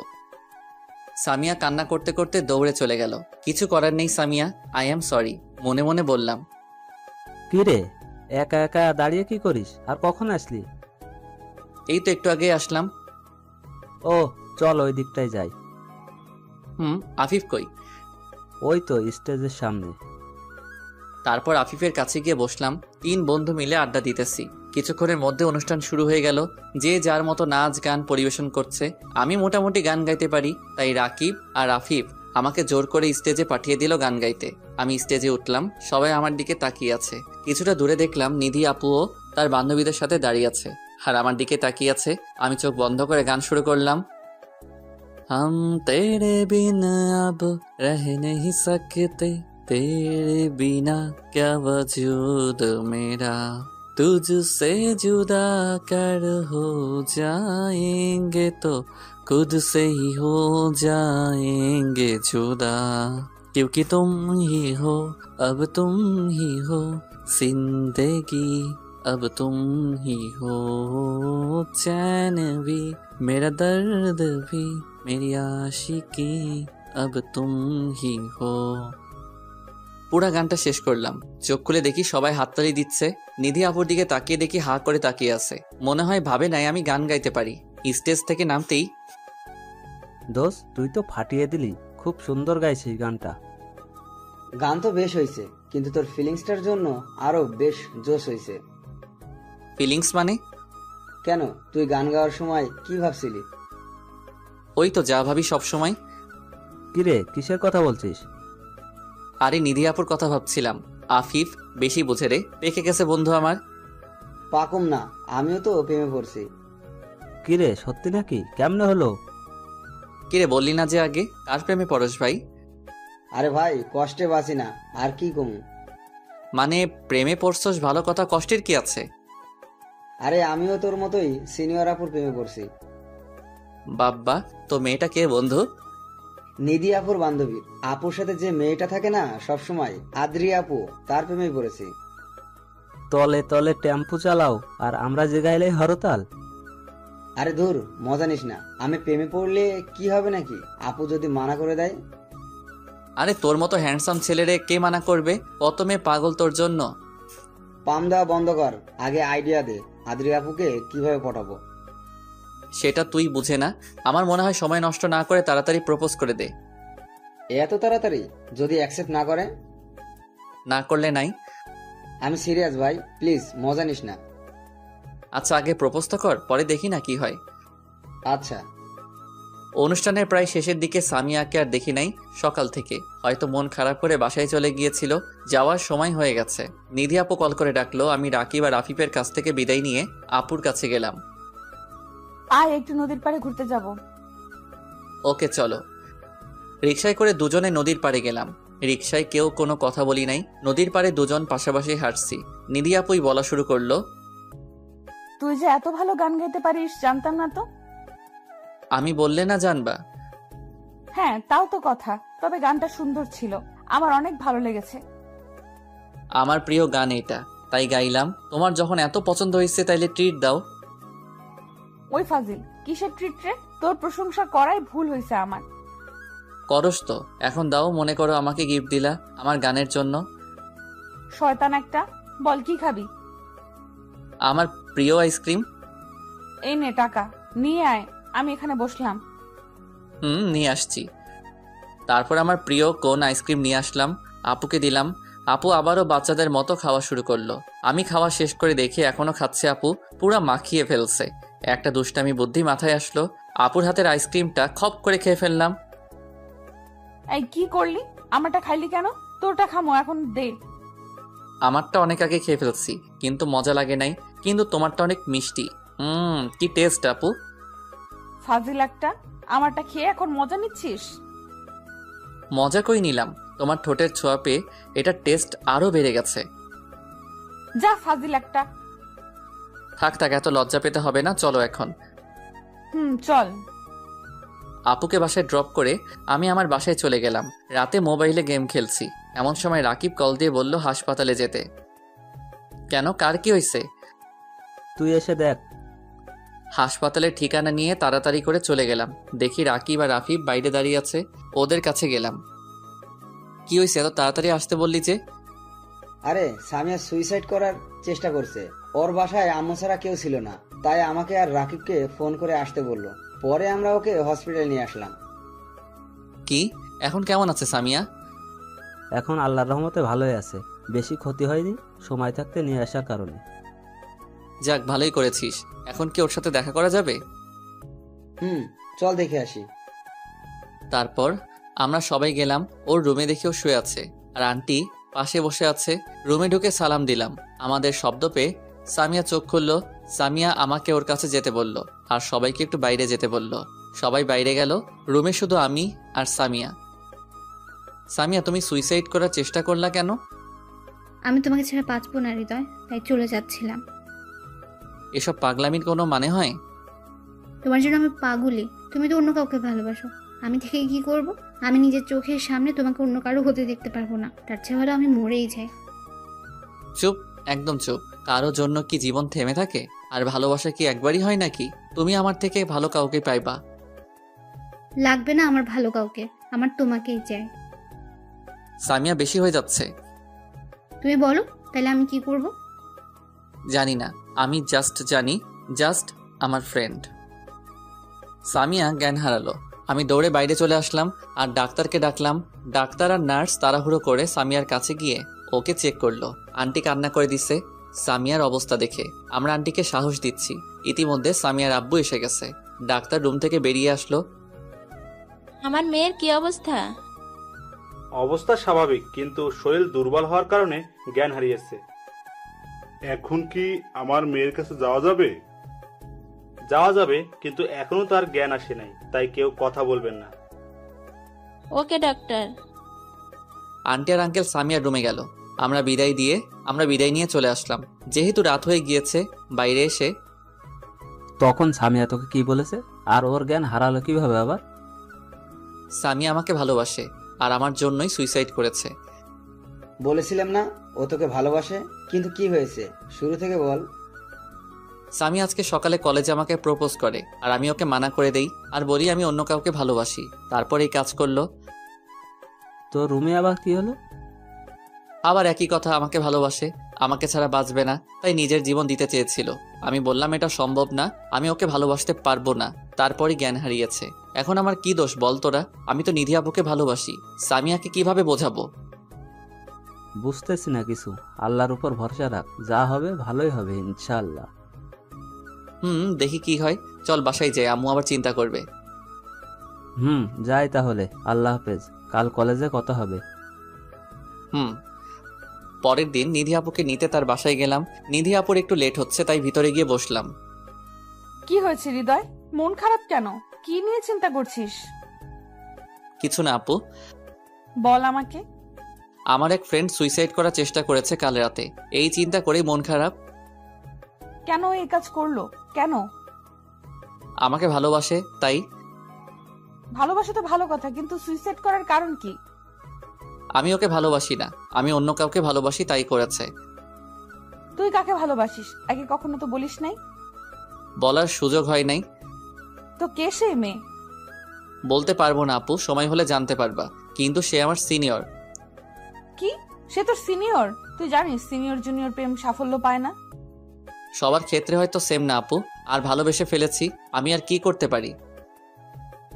সামিয়া কান্না করতে করতে দৌড়ে চলে গেল। কিছু করার নেই সামিয়া, আই এম সরি, মনে মনে বললাম। কি রে, একা একা দাঁড়িয়ে কি করিস? আর কখন আসলি? এই তো একটু আগে আসলাম। ও চল, ওই দিকটায় যাই। আফিফ কই? ওই তো স্টেজের সামনে। তারপর আফিফের কাছে গিয়ে বসলাম। 3 বন্ধু মিলে আড্ডা দিতেছি। কিছুক্ষণের মধ্যে অনুষ্ঠান শুরু হয়ে গেল। যে যার মতো নাচ গান পরিবেশন করছে। আমি মোটামুটি গান গাইতে পারি, তাই রাকিব আর আফিফ আমাকে জোর করে স্টেজে পাঠিয়ে দিল গান গাইতে। আমি স্টেজে উঠলাম, সবাই আমার দিকে তাকিয়ে আছে। কিছুটা দূরে দেখলাম নিধি আপুও তার বান্ধবীদের সাথে দাঁড়িয়ে আছে, আর আমার দিকে তাকিয়ে আছে। আমি চোখ বন্ধ করে গান শুরু করলাম। हम तेरे बिना अब रह नहीं सकते, तेरे बिना क्या वजूद मेरा, तुझसे जुदा कर हो जाएंगे तो खुद से ही हो जाएंगे जुदा, क्योंकि तुम ही हो, अब तुम ही हो जिंदगी, अब तुम ही हो चैन भी, मेरा दर्द भी, मेरी आशिकी, अब तुम ही हो। পুরা গানটা শেষ করলাম। চোখ খুলে দেখি সবাই হাততালি দিচ্ছে। নিধি আপুর দিকে তাকিয়ে দেখি হা করে তাকিয়ে আছে। মনে হয় ভাবে নাই আমি গান গাইতে পারি। স্টেজ থেকে নামতেই, দোস্ত তুই তো ফাটিয়ে দিলি, খুব সুন্দর গাইছিস গানটা। গান তো বেশ হয়েছে, কিন্তু তোর ফিলিংসটার জন্য আরো বেশ জোশ হয়েছে। ফিলিংস মানে? কেন, তুই গান গাওয়ার সময় কি ভাবছিলি? ওই তো যা ভাবি সব সময়। কিরে, কিসের কথা বলছিস? আরে নিধি আপুর কথা ভাবছিলাম। আফিফ বেশি বোঝে রে, পেকে গেছে বন্ধু আমার। পাকুম না, আমিও তো প্রেমে পড়ছি। কিরে, সত্যি নাকি? কেমনে হলো? কিরে বললি না যে আগে? কার প্রেমে পরশ ভাই? আরে ভাই, কষ্টে বাঁচি না, আর কি কমু। মানে প্রেমে পড়ছস ভালো কথা, কষ্টের কি আছে? আরে আমিও তোর মতোই সিনিয়র আপুর প্রেমে পড়ছি। বাব্বা, তো মেয়েটা কে বন্ধু? নিধি আপুর বান্ধবী। আপুর সাথে যে মেয়েটা থাকে না সব সময়, আদ্রি আপু, তার প্রেমেই পড়েছি। তলে তলে টেম্পু চালাও আর আমরা যে গাইলে হরতাল। আরে ধুর, মজা নিস না। আমি প্রেমে পড়লে কি হবে নাকি? আপু যদি মানা করে দেয়? আরে তোর মতো হ্যান্ডসাম ছেলেরে কে মানা করবে? কত মেয়ে পাগল তোর জন্য। পাম দেওয়া বন্ধ কর, আগে আইডিয়া দে আদ্রি আপুকে কিভাবে পটাবো। সেটা তুই বুঝে না। আমার মনে হয় সময় নষ্ট না করে তাড়াতাড়ি প্রপোজ করে দে। এত তাড়াতাড়ি? যদি অ্যাকসেপ্ট না করে? না করলে নাই। আমি সিরিয়াস ভাই, প্লিজ মজা নিস না। আচ্ছা আগে প্রপোজ তো কর, পরে দেখি না কি হয়। আচ্ছা। অনুষ্ঠানের প্রায় শেষের দিকে সামিয়াকে আর দেখি নাই সকাল থেকে। হয়তো মন খারাপ করে বাসায় চলে গিয়েছিল। যাওয়ার সময় হয়ে গেছে। নিধি আপু কল করে ডাকলো। আমি রাকিব আর আফিফের কাছ থেকে বিদায় নিয়ে আপুর কাছে গেলাম। আয় একটু নদীর পাড়ে ঘুরতে যাব। ওকে চলো। রিকশায় করে দুজনে নদীর পাড়ে গেলাম। রিকশায় কেউ কোনো কথা বলি নাই। নদীর পাড়ে দুজন পাশাপাশি হাঁটছি। নিধি আপুই বলা শুরু করলো, তুই যে এত ভালো গান গাইতে পারিস জানতাম না তো। আমি বললে না জানবা? হ্যাঁ তাও তো কথা, তবে গানটা সুন্দর ছিল, আমার অনেক ভালো লেগেছে। আমার প্রিয় গান এটা, তাই গাইলাম। তোমার যখন এত পছন্দ হয়েছে তাইলে ট্রিট দাও। ওই ফাজিল, কিসের ট্রিট রে? তোর প্রশংসা করাই ভুল হয়েছে আমার। করস তো, এখন দাও। মনে করো আমাকে গিফট দিলা আমার গানের জন্য। শয়তান একটা, বল কি খাবি? আমার প্রিয় আইসক্রিম। এই নে টাকা, নিয়ে আয়, আমি এখানে বসলাম। নিয়ে আসছি। তারপর আমার প্রিয় কোন আইসক্রিম নিয়ে আসলাম, আপুকে দিলাম। আপু আবারও বাচ্চাদের মতো খাওয়া শুরু করলো। আমি খাওয়া শেষ করে দেখি এখনো খাচ্ছে আপু, পুরা মাখিয়ে ফেলছে। একটা দুষ্টামি বুদ্ধি মাথায় আসলো, আপুর হাতের আইসক্রিমটা খপ করে খেয়ে ফেললাম। এই কি করলি? আমারটা খাইলি কেন? তোরটা খামো এখন দে। আমারটা অনেক আগে খেয়ে ফেলছি, কিন্তু মজা লাগে নাই। কিন্তু তোমারটা অনেক মিষ্টি। কি টেস্ট আপু। ফাজিল একটা, আমারটা খেয়ে এখন মজা নিচ্ছিস? মজা কই নিলাম, তোমার ঠোঁটের ছোঁয়া পেয়ে এটার টেস্ট আরো বেড়ে গেছে। যা ফাজিল একটা। থাক থাক, এত লজ্জা পেতে হবে না, চলো এখন। চল। আপুকে বাসায় ড্রপ করে আমি আমার বাসায় চলে গেলাম। রাতে মোবাইলে গেম খেলছি, এমন সময় রাকিব কল দিয়ে বলল হাসপাতালে যেতে। কেন, কার কি হয়েছে? তুই এসে দেখ। হাসপাতালের ঠিকানা নিয়ে তাড়াতাড়ি করে চলে গেলাম। দেখি রাকিব আর আফিফ বাইরে দাঁড়িয়ে আছে। ওদের কাছে গেলাম। কি হয়েছে, এত তাড়াতাড়ি আসতে বললি যে? আরে সামিয়া সুইসাইড করার চেষ্টা করছে। ওর বাসায় আম্মু ছাড়া কেউ ছিল না, তাই আমাকে আর রাকিবকে ফোন করে আসতে বললো। পরে আমরা ওকে হসপিটালে নিয়ে আসলাম। কি, এখন কেমন আছে সামিয়া? এখন আল্লাহর রহমতে ভালোই আছে, বেশি ক্ষতি হয়নি সময় থাকতে নিয়ে আসার কারণে। যাক, ভালোই করেছিস। এখন কি ওর সাথে দেখা করা যাবে? চল দেখে আসি। তারপর আমরা সবাই গেলাম। ওর রুমে দেখেও শুয়ে আছে, আর আন্টি পাশে বসে আছে। রুমে ঢুকে সালাম দিলাম। আমাদের শব্দ পেয়ে সামিয়া চোখ খুলল। সামিয়া আমাকে ওর কাছে যেতে বলল, আর সবাইকে একটু বাইরে যেতে বলল। সবাই বাইরে গেল। রুমে শুধু আমি আর সামিয়া। সামিয়া, তুমি সুইসাইড করার চেষ্টা করলা কেন? আমি তোমাকে ছেড়ে বাঁচবো না হৃদয়, তাই চলে যাচ্ছিলাম। এসব পাগলামির কোনো মানে হয়? তোমার জন্য আমি পাগলি, তুমি তো অন্য কাউকে ভালোবাসো। আমি থেকে কি করব? আমি নিজের চোখের সামনে তোমাকে অন্য কারো হতে দেখতে পারবো না। তার চেয়ে ভালো আমি মরেই যাই। চুপ, একদম চুপ। কারো জন্য কি জীবন থেমে থাকে? আর ভালোবাসা কি একবারই হয় নাকি? তুমি আমার থেকে ভালো কাউকে পাইবা। লাগবে না আমার ভালো কাউকে, আমার তোমাকেই চাই। সামিয়া, বেশি হয়ে যাচ্ছে। তুমি বলো, তাহলে আমি কি করব? জানি না, আমি জাস্ট জানি, জাস্ট আমার ফ্রেন্ড। সামিয়া জ্ঞান হারালো। আমি দৌড়ে বাইরে চলে আসলাম আর ডাক্তারকে ডাকলাম। ডাক্তার আর নার্স তাড়াহুড়ো করে সামিয়ার কাছে গিয়ে ওকে চেক করলো। আন্টি কান্না করে দিচ্ছে সামিয়ার অবস্থা দেখে। আমরা আন্টিকে সাহস দিচ্ছি। ইতিমধ্যে সামিয়ার আব্বু এসে গেছে। ডাক্তার রুম থেকে বেরিয়ে আসলো। আমার মেয়ের কি অবস্থা? অবস্থা স্বাভাবিক, কিন্তু শরীর দুর্বল হওয়ার কারণে জ্ঞান হারিয়েছে। এখন কি আমার মেয়ের কাছে যাওয়া যাবে? যাওয়া যাবে, কিন্তু এখনো তার জ্ঞান আসে নাই, তাই কেউ কথা বলবেন না। ওকে ডাক্তার। আন্টি আর আঙ্কেল সামিয়ার রুমে গেল। আমরা বিদায় নিয়ে চলে আসলাম। যেহেতু রাত হয়ে গিয়েছে, বাইরে এসে তখন সামিয়া তোকে কি বলেছে, আর ওর জ্ঞান হারালো কিভাবে আবার? সামিয়া আমাকে ভালোবাসে আর আমার জন্যই সুইসাইড করেছে। বলেছিলাম না ও তোকে ভালোবাসে, কিন্তু কি হয়েছে শুরু থেকে বল। সামি আজকে সকালে কলেজে আমাকে প্রপোজ করে আর আমি ওকে মানা করে দেই আর বলি আমি অন্য কাউকে ভালোবাসি। তারপর এই কাজ করলো। তো রুমে আবার কি হলো? আবার একই কথা, আমাকে ভালোবাসে, আমাকে ছাড়া বাঁচবে না, তাই নিজের জীবন দিতে চেয়েছিল। আমি বললাম এটা সম্ভব না, আমি ওকে ভালোবাসতে পারবো না। তারপরই জ্ঞান হারিয়েছে। এখন আমার কি দোষ বল তোরা? আমি তো নিধি আপুকে ভালোবাসি, সামিয়াকে কিভাবে বোঝাবো? বুঝতেছি না কিছু। আল্লাহর উপর ভরসা রাখ, যা হবে ভালোই হবে ইনশাআল্লাহ। দেখি কি হয়। চল বাসায় যাই, আম্মু আবার চিন্তা করবে। যাই তাহলে, আল্লাহ হাফেজ, কাল কলেজে কথা হবে। পরের দিন নিধি আপুকে নিতে তার বাসায় গেলাম। নিধি আপুর একটু লেট হচ্ছে, তাই ভিতরে গিয়ে বসলাম। কি হয়েছে হৃদয়, মন খারাপ কেন? কি নিয়ে চিন্তা করছিস? কিছু না আপু, বল আমাকে। আমার এক ফ্রেন্ড সুইসাইড করার চেষ্টা করেছে কাল রাতে, এই চিন্তা করেই মন খারাপ। কেন এই কাজ করলো? কেন? আমাকে ভালোবাসে তাই। ভালোবাসা তো ভালো কথা, কিন্তু সুইসাইড করার কারণ কি? আমি ওকে ভালোবাসি না, আমি অন্য কাউকে ভালোবাসি, তাই করেছে। তুই কাকে ভালোবাসিস আগে কখনো তো বলিস নাই। বলার সুযোগ হয় নাই। তো কে সে মেয়ে? বলতে পারবো না আপু, সময় হলে জানতে পারবা। কিন্তু সে আমার সিনিয়র। কি? সে তোর সিনিয়র? তুই জানিস সিনিয়র জুনিয়র প্রেম সাফল্য পায় না। সবার ক্ষেত্রে হয়তো সেম না আপু, আর ভালোবেসে ফেলেছি, আমি আর কি করতে পারি?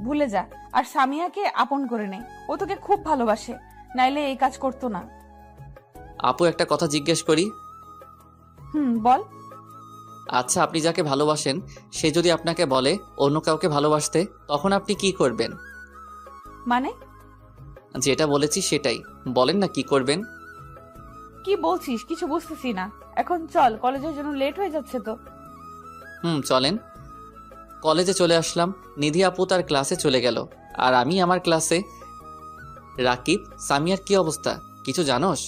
ভুলে যা, আর সামিয়াকে আপন করে নে। ও তোকে খুব ভালোবাসে, নাইলে এই কাজ করতো না। আপু একটা কথা জিজ্ঞেস করি? বল। আচ্ছা, আপনি যাকে ভালোবাসেন সে যদি আপনাকে বলে অন্য কাউকে ভালোবাসতে, তখন আপনি কি করবেন? মানে? যেটা বলেছি সেটাই বলেন না, কি করবেন? কি বলছিস কিছু বুঝতেছি না। এখন চল, কলেজের জন্য লেট হয়ে যাচ্ছে তো। চলেন। কলেজে চলে আসলাম। নিধি আপু তার ক্লাসে চলে গেল, আর আমি আমার ক্লাসে। রাকিব, সামিয়ার কি অবস্থা কিছু জানোস?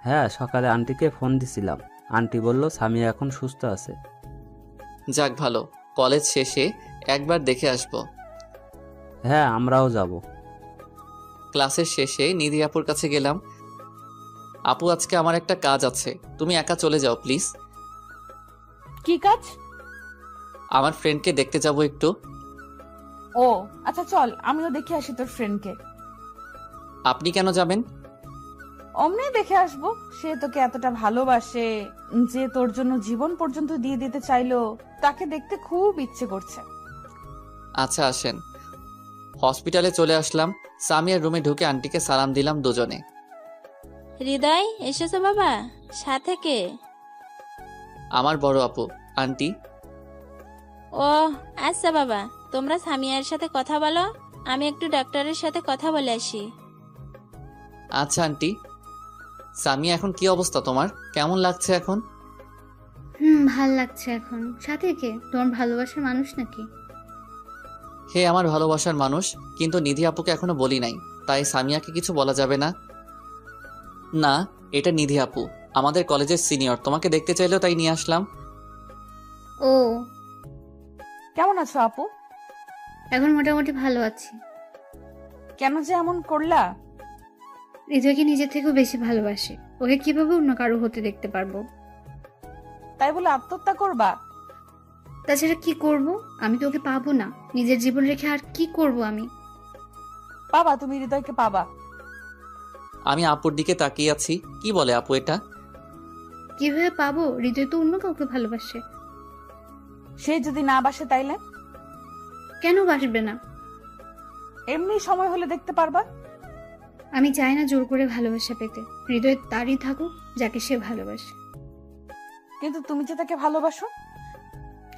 হ্যাঁ, সকালে আন্টিকে ফোন দিছিলাম, আন্টি বলল সামিয়া এখন সুস্থ আছে। যাক ভালো, কলেজ শেষে একবার দেখে আসবো। হ্যাঁ, আমরাও যাব। ক্লাসের শেষে নিধি আপুর কাছে গেলাম। আপু আজকে আমার একটা কাজ আছে, তুমি একা চলে যাও প্লিজ। কি কাজ? আমার ফ্রেন্ডকে দেখতে যাব একটু। ও আচ্ছা, চল আমিও দেখে আসি তোর ফ্রেন্ডকে। আপনি কেন যাবেন? অমনি দেখে আসবো। সে তোকে এতটা ভালোবাসে যে তোর জন্য জীবন পর্যন্ত দিয়ে দিতে চাইলো, তাকে দেখতে খুব ইচ্ছে করছে। আচ্ছা আসেন। হসপিটালে চলে আসলাম। সামিয়ার রুমে ঢুকে আন্টিকে সালাম দিলাম দুজনে। হৃদয় এসেছো বাবা? সাথে কে? আমার বড় আপু। আন্টি? ও আচ্ছা বাবা, তোমরা সামিয়ার সাথে কথা বলো, আমি একটু ডাক্তারের সাথে কথা বলে আসি। আচ্ছা আন্টি। সামিয়া এখন কি অবস্থা তোমার? কেমন লাগছে এখন? ভাল লাগছে এখন। সাথে কে? তোমার ভালোবাসার মানুষ নাকি? হে আমার ভালোবাসার মানুষ, কিন্তু নিধি আপুকে এখনো বলি নাই, তাই সামিয়াকে কিছু বলা যাবে না। না, এটা নিধি আপু, আমাদের কলেজের সিনিয়র, তোমাকে দেখতে চাইলো তাই নিয়ে আসলাম। ও, কেমন আছো আপু? এখন মোটামুটি ভালো আছি। কেন যে এমন করলা? হৃদয়কে নিজের থেকেও বেশি ভালোবাসে, ওকে কিভাবে অন্য কারো হতে দেখতে পারবো? তাই বলে আত্মহত্যা করবা? তাছাড়া কি করব? আমি তো ওকে পাবো না, নিজের জীবন রেখে আর কি করব আমি? পাবা, তুমি হৃদয়কে পাবা। আমি আপুর দিকে তাকিয়ে আছি। কি বলে আপু এটা? কিভাবে পাবো? হৃদয় তো অন্য কাউকে ভালোবাসে। সে যদি না বাসে তাইলে? কেন বাসবে না? এমনি সময় হলে দেখতে পারবা। আমি চাই না জোর করে ভালোবাসা পেতে। হৃদয় তারই থাকুক যাকে সে ভালোবাসে। কিন্তু তুমি যে তাকে ভালোবাসো।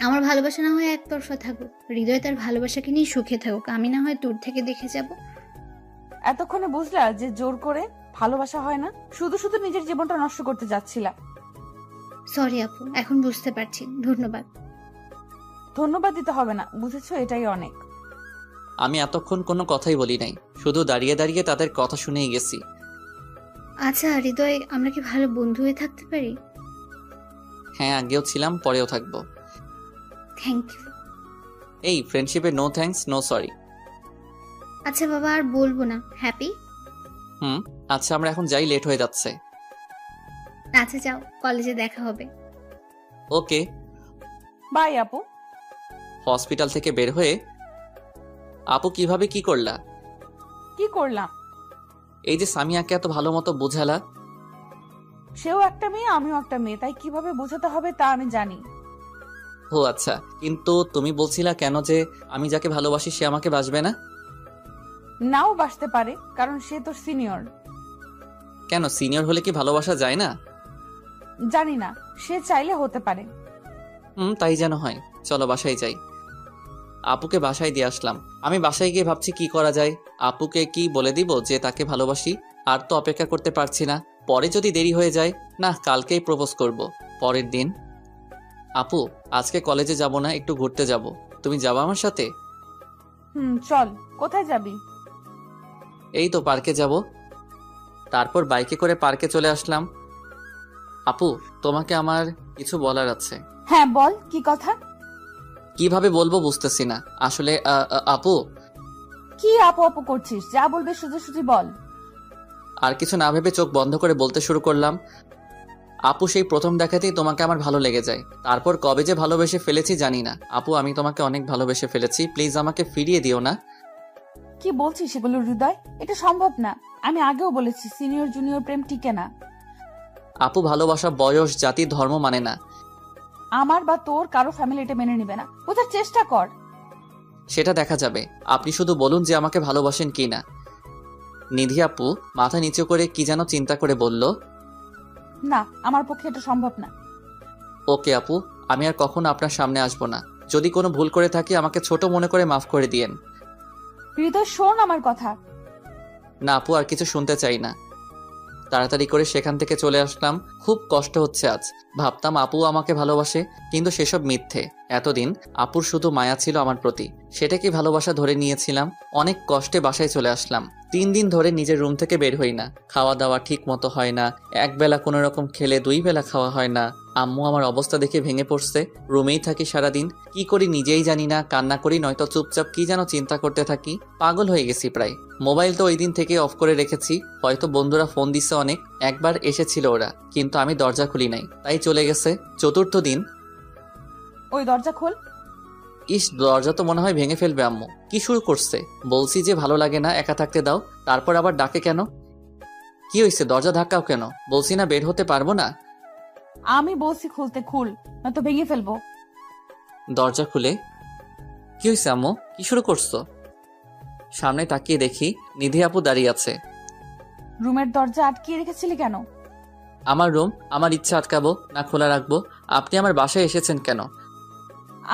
আমার ভালোবাসা না হয় একতরফা থাকুক, হৃদয় তার ভালোবাসাকে নিয়ে সুখে থাকুক, আমি না হয় দূর থেকে দেখে যাব। এতক্ষণে বুঝলা যে জোর করে ভালোবাসা হয় না, শুধু শুধু নিজের জীবনটা নষ্ট করতে যাচ্ছিলা। সরি আপু, এখন বুঝতে পারছি, ধন্যবাদ। ধন্যবাদ দিতে হবে না, বুঝেছো, এটাই অনেক। আমি এতক্ষণ কোনো কথাই বলি নাই, শুধু দাঁড়িয়ে দাঁড়িয়ে তাদের কথা শুনেই গেছি। আচ্ছা হৃদয়, আমরা কি ভালো বন্ধু হয়ে থাকতে পারি? হ্যাঁ, আগেও ছিলাম, পরেও থাকবো। Thank you. এই ফ্রেন্ডশিপে নো থ্যাঙ্কস নো সরি। আচ্ছা বাবা, আর বলবো না। হ্যাপি? আচ্ছা, আমরা এখন যাই, লেট হয়ে যাচ্ছে। আচ্ছা যাও, কলেজে দেখা হবে। ওকে। বাই আপু। হসপিটাল থেকে বের হয়ে আপু কিভাবে কি করলা? কি করলাম? এই যে সামিয়াকে এত ভালো মতো বোঝালা। সেও একটা মেয়ে, আমিও একটা মেয়ে, তাই কিভাবে বোঝাতে হবে তা আমি জানি। ও আচ্ছা, কিন্তু তুমি বলছিলা কেন যে আমি যাকে ভালোবাসি সে আমাকে বাসবে না? নাও বাসতে পারে, কারণ সে তোর সিনিয়র। কেন, সিনিয়র হলে কি ভালোবাসা যায় না? জানি না, সে চাইলে হতে পারে। তাই যেন হয়। চলো বাসায় যাই। আপুকে বাসায় দিয়ে আসলাম। আমি বাসায় গিয়ে ভাবছি কি করা যায়। আপুকে কি বলে দিব যে তাকে ভালোবাসি? আর তো অপেক্ষা করতে পারছি না। পরে যদি দেরি হয়ে যায়, না কালকেই প্রপোজ করব। পরের দিন, আপু আজকে কলেজে যাব না, একটু ঘুরতে যাব। তুমি যাবা আমার সাথে? চল। কোথায় যাবি? এই তো পার্কে যাব। তারপর বাইকে করে পার্কে চলে আসলাম। আপু তোমাকে আমার কিছু বলার আছে। হ্যাঁ বল, কি কথা? কিভাবে বলবো বুঝতেছি না আসলে। আপু। কি আপু আপু করছিস? যা বলবে সোজাসুজি বল। আর কিছু না ভেবে চোখ বন্ধ করে বলতে শুরু করলাম। আপু সেই প্রথম দেখাতেই তোমাকে আমার ভালো লেগে যায়। তারপর কবে যে ভালোবেসে ফেলেছি জানি না। আপু আমি তোমাকে অনেক ভালোবেসে ফেলেছি, প্লিজ আমাকে ফিরিয়ে দিও না। কি বলছিস এগুলো হৃদয়? এটা সম্ভব না। আমি আগেও বলেছি সিনিয়র জুনিয়র প্রেম টিকে না। আপু ভালোবাসা বয়স, জাতি, ধর্ম মানে না। আমার বা তোর কারো ফ্যামিলি এটা মেনে নিবে না। বোঝার চেষ্টা কর। সেটা দেখা যাবে। আপনি শুধু বলুন যে আমাকে ভালোবাসেন কি না। নিধি আপু মাথা নিচু করে কি যেন চিন্তা করে বলল, না, আমার পক্ষে এটা সম্ভব না। ওকে আপু, আমি আর কখনো আপনার সামনে আসবো না। যদি কোনো ভুল করে থাকি আমাকে ছোট মনে করে মাফ করে দিয়েন। হৃদয় শোন আমার কথা। না আপু, আর কিছু শুনতে চাই না। তাড়াতাড়ি করে সেখান থেকে চলে আসলাম। খুব কষ্ট হচ্ছে আজ। ভাবতাম আপু আমাকে ভালোবাসে, কিন্তু সেসব মিথ্যে। এতদিন আপুর শুধু মায়া ছিল আমার প্রতি, সেটা কি ভালোবাসা ধরে নিয়েছিলাম। অনেক কষ্টে বাসায় চলে আসলাম। 3 দিন ধরে নিজের রুম থেকে বের হই না। খাওয়া দাওয়া ঠিক মতো হয় না। একবেলা কোনো রকম খেলে 2 বেলা খাওয়া হয় না। আম্মু আমার অবস্থা দেখে ভেঙে পড়ছে। রুমেই থাকি সারাদিন। কি করি নিজেই জানি না। কান্না করি, নয়তো চুপচাপ কি যেন চিন্তা করতে থাকি। পাগল হয়ে গেছি প্রায়। মোবাইল তো ওই দিন থেকে অফ করে রেখেছি। হয়তো বন্ধুরা ফোন দিছে অনেক। একবার এসেছিল ওরা, কিন্তু আমি দরজা খুলি নাই, তাই চলে গেছে। 4র্থ দিন। ওই দরজা খোল। ইস, দরজা তো মনে হয় ভেঙে ফেলবে আম্মু। কি শুরু করছে? বলছি যে ভালো লাগে না, একা থাকতে দাও। তারপর আবার ডাকে কেন? কি হয়েছে? দরজা ধাক্কাও কেন? বলছি না বের হতে পারবো না। আমি বলছি খুলতে, খুল, নয়তো ভেঙে ফেলবো। দরজা খুলে, কি হয়েছে আম্মু? কি শুরু করছো? সামনে তাকিয়ে দেখি নিধি আপু দাঁড়িয়ে আছে। রুমের দরজা আটকিয়ে রেখেছিলি কেন? আমার রুম, আমার ইচ্ছা আটকাবো না খোলা রাখবো? আপনি আমার বাসায় এসেছেন কেন?